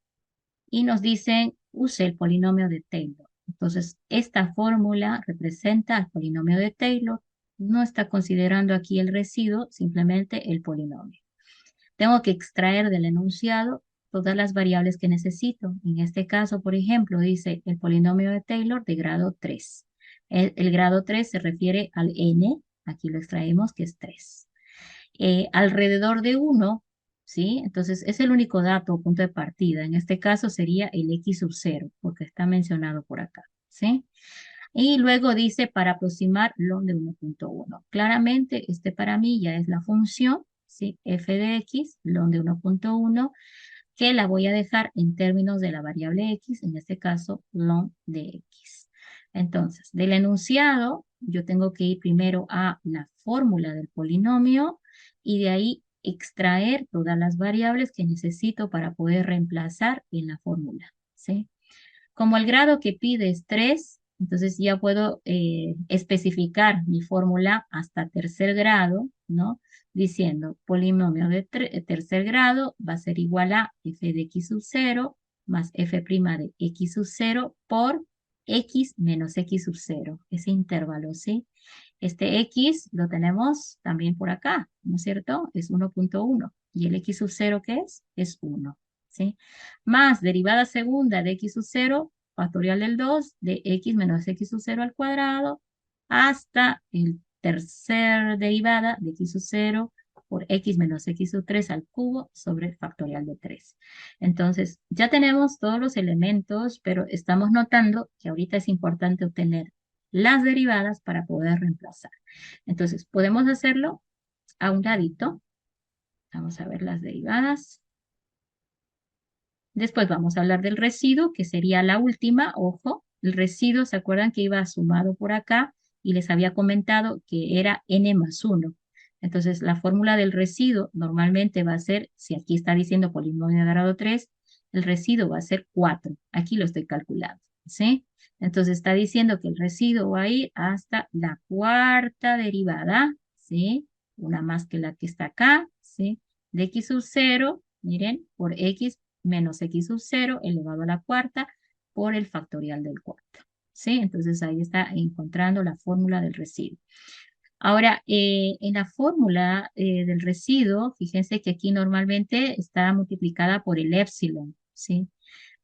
y nos dicen, use el polinomio de Taylor. Entonces, esta fórmula representa al polinomio de Taylor. No está considerando aquí el residuo, simplemente el polinomio. Tengo que extraer del enunciado todas las variables que necesito. En este caso, por ejemplo, dice el polinomio de Taylor de grado 3. El grado 3 se refiere al n, aquí lo extraemos, que es 3. Alrededor de 1, ¿sí? Entonces, es el único dato o punto de partida. En este caso sería el x sub 0, porque está mencionado por acá, ¿sí? Y luego dice para aproximar ln de 1.1. Claramente, este para mí ya es la función, ¿sí? F de x, ln de 1.1, que la voy a dejar en términos de la variable x, en este caso, ln de x. Entonces, del enunciado, yo tengo que ir primero a la fórmula del polinomio y de ahí extraer todas las variables que necesito para poder reemplazar en la fórmula, ¿sí? Como el grado que pide es 3, entonces ya puedo especificar mi fórmula hasta tercer grado, ¿no? Diciendo polinomio de tercer grado va a ser igual a f de x sub 0 más f' de x sub 0 por x menos x sub 0, ese intervalo, ¿sí? Este x lo tenemos también por acá, ¿no es cierto? Es 1.1. ¿Y el x sub 0 qué es? Es 1. ¿Sí? Más derivada segunda de x sub 0, factorial del 2, de x menos x sub 0 al cuadrado, hasta el tercer derivada de x sub 0 por x menos x sub 3 al cubo sobre factorial de 3. Entonces, ya tenemos todos los elementos, pero estamos notando que ahorita es importante obtener las derivadas para poder reemplazar. Entonces, podemos hacerlo a un ladito. Vamos a ver las derivadas. Después vamos a hablar del residuo, que sería la última. Ojo, el residuo, ¿se acuerdan que iba sumado por acá? Y les había comentado que era n+1. Entonces, la fórmula del residuo normalmente va a ser, si aquí está diciendo polinomio de grado 3, el residuo va a ser 4. Aquí lo estoy calculando, ¿sí? Entonces, está diciendo que el residuo va a ir hasta la cuarta derivada, ¿sí? Una más que la que está acá, ¿sí? De x sub 0, miren, por x menos x sub 0 elevado a la cuarta por el factorial del cuarto, ¿sí? Entonces, ahí está encontrando la fórmula del residuo. Ahora, en la fórmula del residuo, fíjense que aquí normalmente está multiplicada por el épsilon, ¿sí?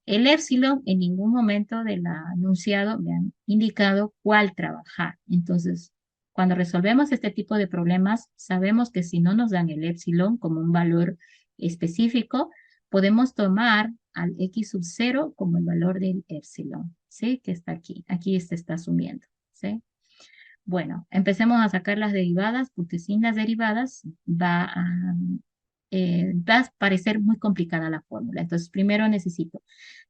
El épsilon en ningún momento del enunciado me han indicado cuál trabajar. Entonces, cuando resolvemos este tipo de problemas, sabemos que si no nos dan el épsilon como un valor específico, podemos tomar al x sub 0 como el valor del épsilon, ¿sí? Que está aquí. Aquí se está asumiendo, ¿sí? Bueno, empecemos a sacar las derivadas porque sin las derivadas va a parecer muy complicada la fórmula. Entonces, primero necesito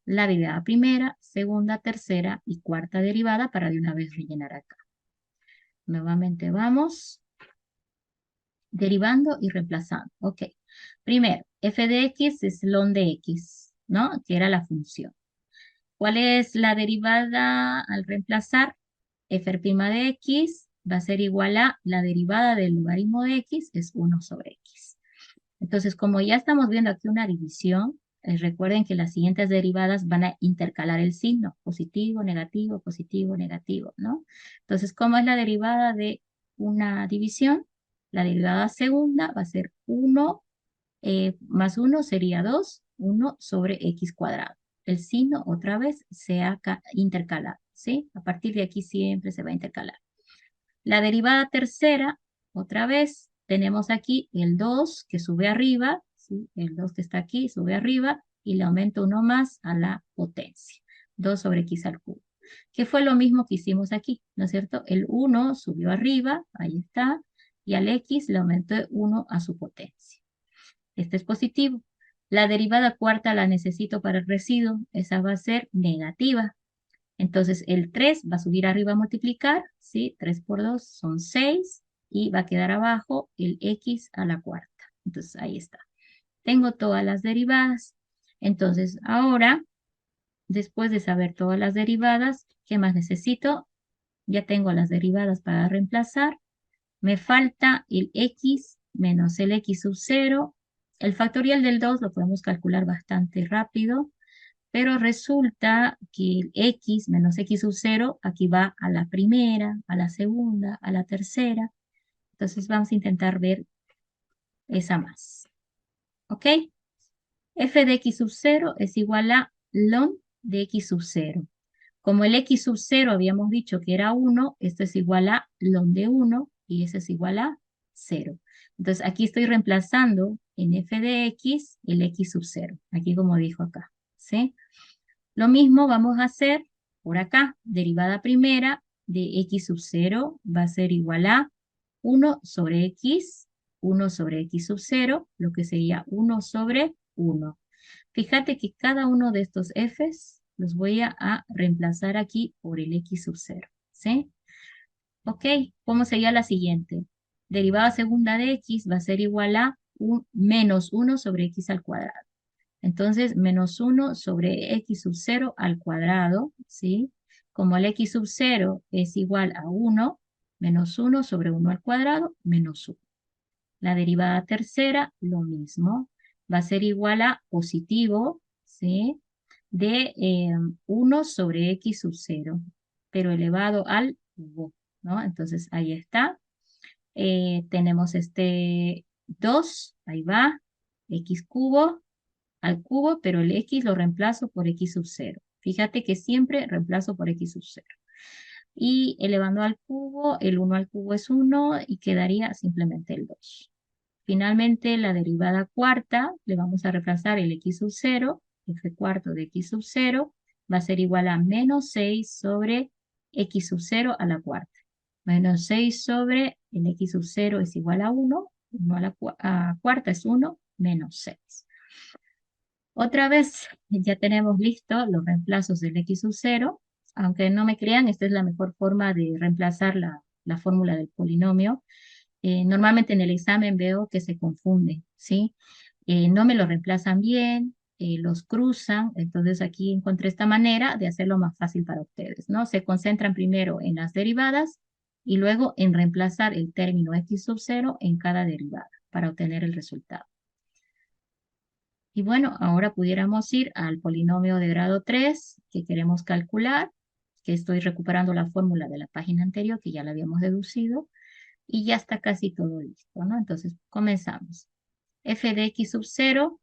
la derivada primera, segunda, tercera y cuarta derivada para de una vez rellenar acá. Nuevamente vamos derivando y reemplazando. Ok. Primero, f de x es ln de x, ¿no? Que era la función. ¿Cuál es la derivada al reemplazar? F' de x va a ser igual a la derivada del logaritmo de x es 1 sobre x. Entonces, como ya estamos viendo aquí una división, recuerden que las siguientes derivadas van a intercalar el signo, positivo, negativo, ¿no? Entonces, ¿cómo es la derivada de una división? La derivada segunda va a ser 1 más 1 sería 2, 1 sobre x cuadrado. El signo otra vez se ha intercalado, ¿sí? A partir de aquí siempre se va a intercalar. La derivada tercera, otra vez, tenemos aquí el 2 que sube arriba, ¿sí? El 2 que está aquí sube arriba y le aumento uno más a la potencia, 2 sobre x al cubo. Que fue lo mismo que hicimos aquí, ¿no es cierto? El 1 subió arriba, ahí está, y al x le aumenté 1 a su potencia. Este es positivo. La derivada cuarta la necesito para el residuo, esa va a ser negativa. Entonces el 3 va a subir arriba a multiplicar, ¿sí? 3 por 2 son 6 y va a quedar abajo el x a la cuarta. Entonces ahí está. Tengo todas las derivadas. Entonces ahora, después de saber todas las derivadas, ¿qué más necesito? Ya tengo las derivadas para reemplazar. Me falta el x menos el x sub 0. El factorial del 2 lo podemos calcular bastante rápido. Pero resulta que el x menos x sub 0 aquí va a la primera, a la segunda, a la tercera. Entonces vamos a intentar ver esa más. ¿Ok? F de x sub 0 es igual a ln de x sub 0. Como el x sub 0 habíamos dicho que era 1, esto es igual a ln de 1 y eso es igual a 0. Entonces aquí estoy reemplazando en f de x el x sub 0. Aquí como dijo acá. ¿Sí? Lo mismo vamos a hacer por acá. Derivada primera de x sub 0 va a ser igual a 1 sobre x, 1 sobre x sub 0, lo que sería 1 sobre 1. Fíjate que cada uno de estos f's los voy a reemplazar aquí por el x sub 0. ¿Sí? Ok, ¿cómo sería la siguiente? Derivada segunda de x va a ser igual a menos 1 sobre x al cuadrado. Entonces, menos 1 sobre x sub 0 al cuadrado, ¿sí? Como el x sub 0 es igual a 1, menos 1 sobre 1 al cuadrado, menos 1. La derivada tercera, lo mismo. Va a ser igual a positivo, ¿sí? De 1 sobre x sub 0, pero elevado al cubo, ¿no? Entonces, ahí está. Tenemos este 2, ahí va, x cubo al cubo, pero el x lo reemplazo por x sub 0. Fíjate que siempre reemplazo por x sub 0. Y elevando al cubo, el 1 al cubo es 1 y quedaría simplemente el 2. Finalmente, la derivada cuarta, le vamos a reemplazar el x sub 0, f cuarto de x sub 0, va a ser igual a menos 6 sobre x sub 0 a la cuarta. Menos 6 sobre el x sub 0 es igual a 1. 1 a la cuarta es 1, menos 6. Otra vez, ya tenemos listo los reemplazos del x sub 0. Aunque no me crean, esta es la mejor forma de reemplazar la fórmula del polinomio. Normalmente en el examen veo que se confunde, ¿sí? No me lo reemplazan bien, los cruzan, entonces aquí encontré esta manera de hacerlo más fácil para ustedes, ¿no? Se concentran primero en las derivadas y luego en reemplazar el término x sub 0 en cada derivada para obtener el resultado. Y bueno, ahora pudiéramos ir al polinomio de grado 3 que queremos calcular, que estoy recuperando la fórmula de la página anterior que ya la habíamos deducido y ya está casi todo listo, ¿no? Entonces comenzamos. F de x sub 0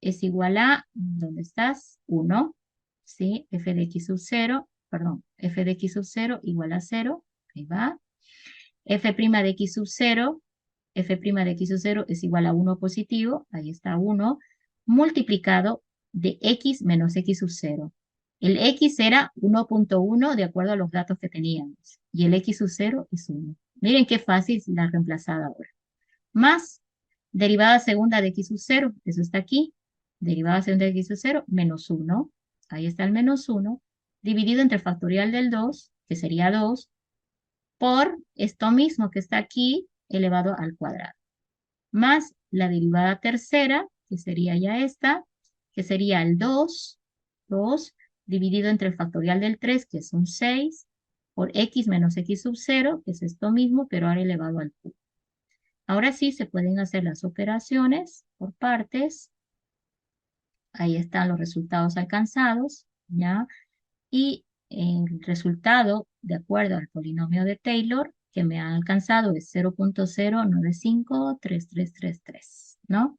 es igual a, ¿dónde estás? 1, ¿sí? F de x sub 0, perdón, F de x sub 0 igual a 0, ahí va. F' de x sub 0, F' de x sub 0 es igual a 1 positivo, ahí está 1, multiplicado de x menos x sub 0. El x era 1.1 de acuerdo a los datos que teníamos, y el x sub 0 es 1. Miren qué fácil la reemplazada ahora. Más derivada segunda de x sub 0, eso está aquí, derivada segunda de x sub 0, menos 1, ahí está el menos 1, dividido entre el factorial del 2, que sería 2, por esto mismo que está aquí, elevado al cuadrado, más la derivada tercera, que sería ya esta, que sería el 2 dividido entre el factorial del 3, que es un 6, por x menos x sub 0, que es esto mismo, pero ahora elevado al cubo. Ahora sí se pueden hacer las operaciones por partes. Ahí están los resultados alcanzados, ¿ya? Y el resultado, de acuerdo al polinomio de Taylor, que me ha alcanzado es 0.0953333, ¿no?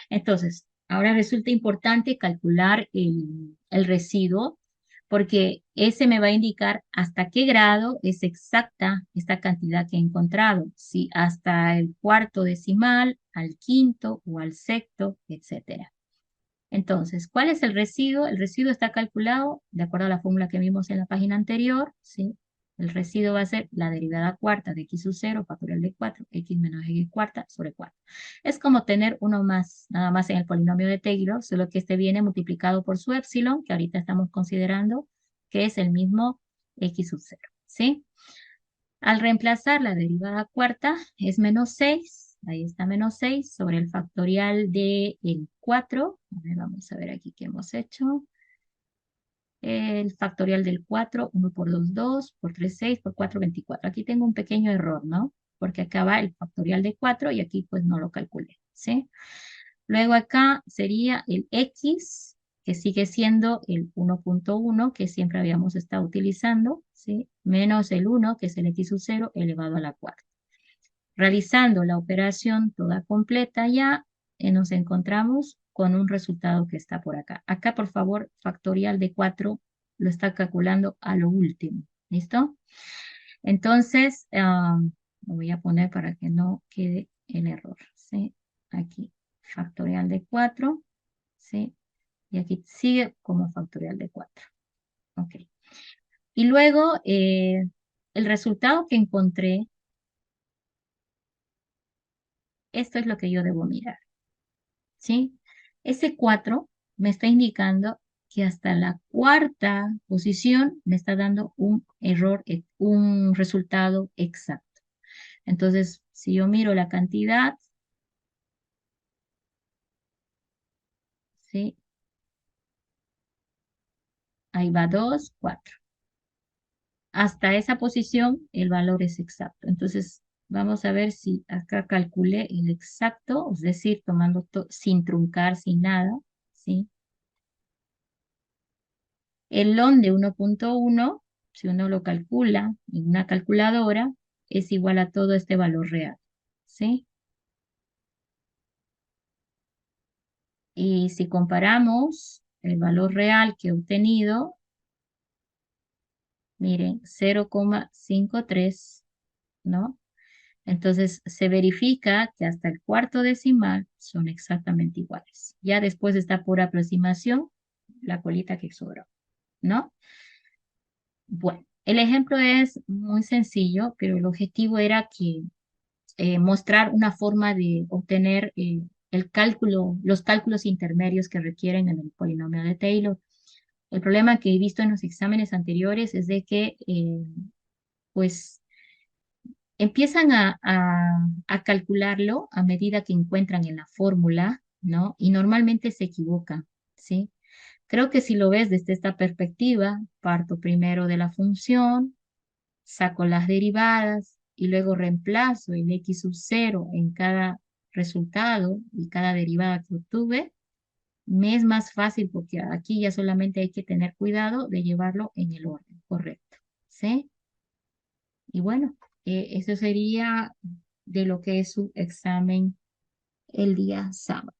Entonces, ahora resulta importante calcular el residuo, porque ese me va a indicar hasta qué grado es exacta esta cantidad que he encontrado, si hasta el cuarto decimal, al quinto o al sexto, etcétera. Entonces, ¿cuál es el residuo? El residuo está calculado de acuerdo a la fórmula que vimos en la página anterior, ¿sí? El residuo va a ser la derivada cuarta de x sub 0, factorial de 4, x menos x cuarta sobre 4. Es como tener uno más, nada más en el polinomio de Taylor, solo que este viene multiplicado por su épsilon, que ahorita estamos considerando que es el mismo x sub 0, ¿sí? Al reemplazar la derivada cuarta es menos 6, ahí está menos 6, sobre el factorial del 4. A ver, vamos a ver aquí qué hemos hecho. El factorial del 4, 1 por 2, 2, por 3, 6, por 4, 24. Aquí tengo un pequeño error, ¿no? Porque acá va el factorial de 4 y aquí pues no lo calculé, ¿sí? Luego acá sería el x, que sigue siendo el 1.1 que siempre habíamos estado utilizando, ¿sí? Menos el 1, que es el x sub 0, elevado a la cuarta. Realizando la operación toda completa ya, nos encontramos con un resultado que está por acá. Acá, por favor, factorial de 4 lo está calculando a lo último. ¿Listo? Entonces, lo voy a poner para que no quede el error. ¿Sí? Aquí, factorial de 4. ¿Sí? Y aquí sigue como factorial de 4. Ok. Y luego, el resultado que encontré, esto es lo que yo debo mirar. ¿Sí? Ese 4 me está indicando que hasta la cuarta posición me está dando un error, un resultado exacto. Entonces, si yo miro la cantidad, ¿sí? Ahí va 2, 4. Hasta esa posición el valor es exacto. Entonces, vamos a ver si acá calculé el exacto, es decir, tomando sin truncar, sin nada, ¿sí? El ln de 1.1, si uno lo calcula en una calculadora, es igual a todo este valor real, ¿sí? Y si comparamos el valor real que he obtenido, miren, 0,53, ¿no? Entonces se verifica que hasta el cuarto decimal son exactamente iguales. Ya después está por aproximación la colita que sobró, ¿no? Bueno, El ejemplo es muy sencillo, pero el objetivo era que mostrar una forma de obtener el cálculo, los cálculos intermedios que requieren en el polinomio de Taylor. El problema que he visto en los exámenes anteriores es de que pues empiezan a calcularlo a medida que encuentran en la fórmula, ¿no? Y normalmente se equivocan, ¿sí? Creo que si lo ves desde esta perspectiva, parto primero de la función, saco las derivadas y luego reemplazo el x sub 0 en cada resultado y cada derivada que obtuve, me es más fácil porque aquí ya solamente hay que tener cuidado de llevarlo en el orden correcto, ¿sí? Y bueno, eso sería de lo que es su examen el día sábado.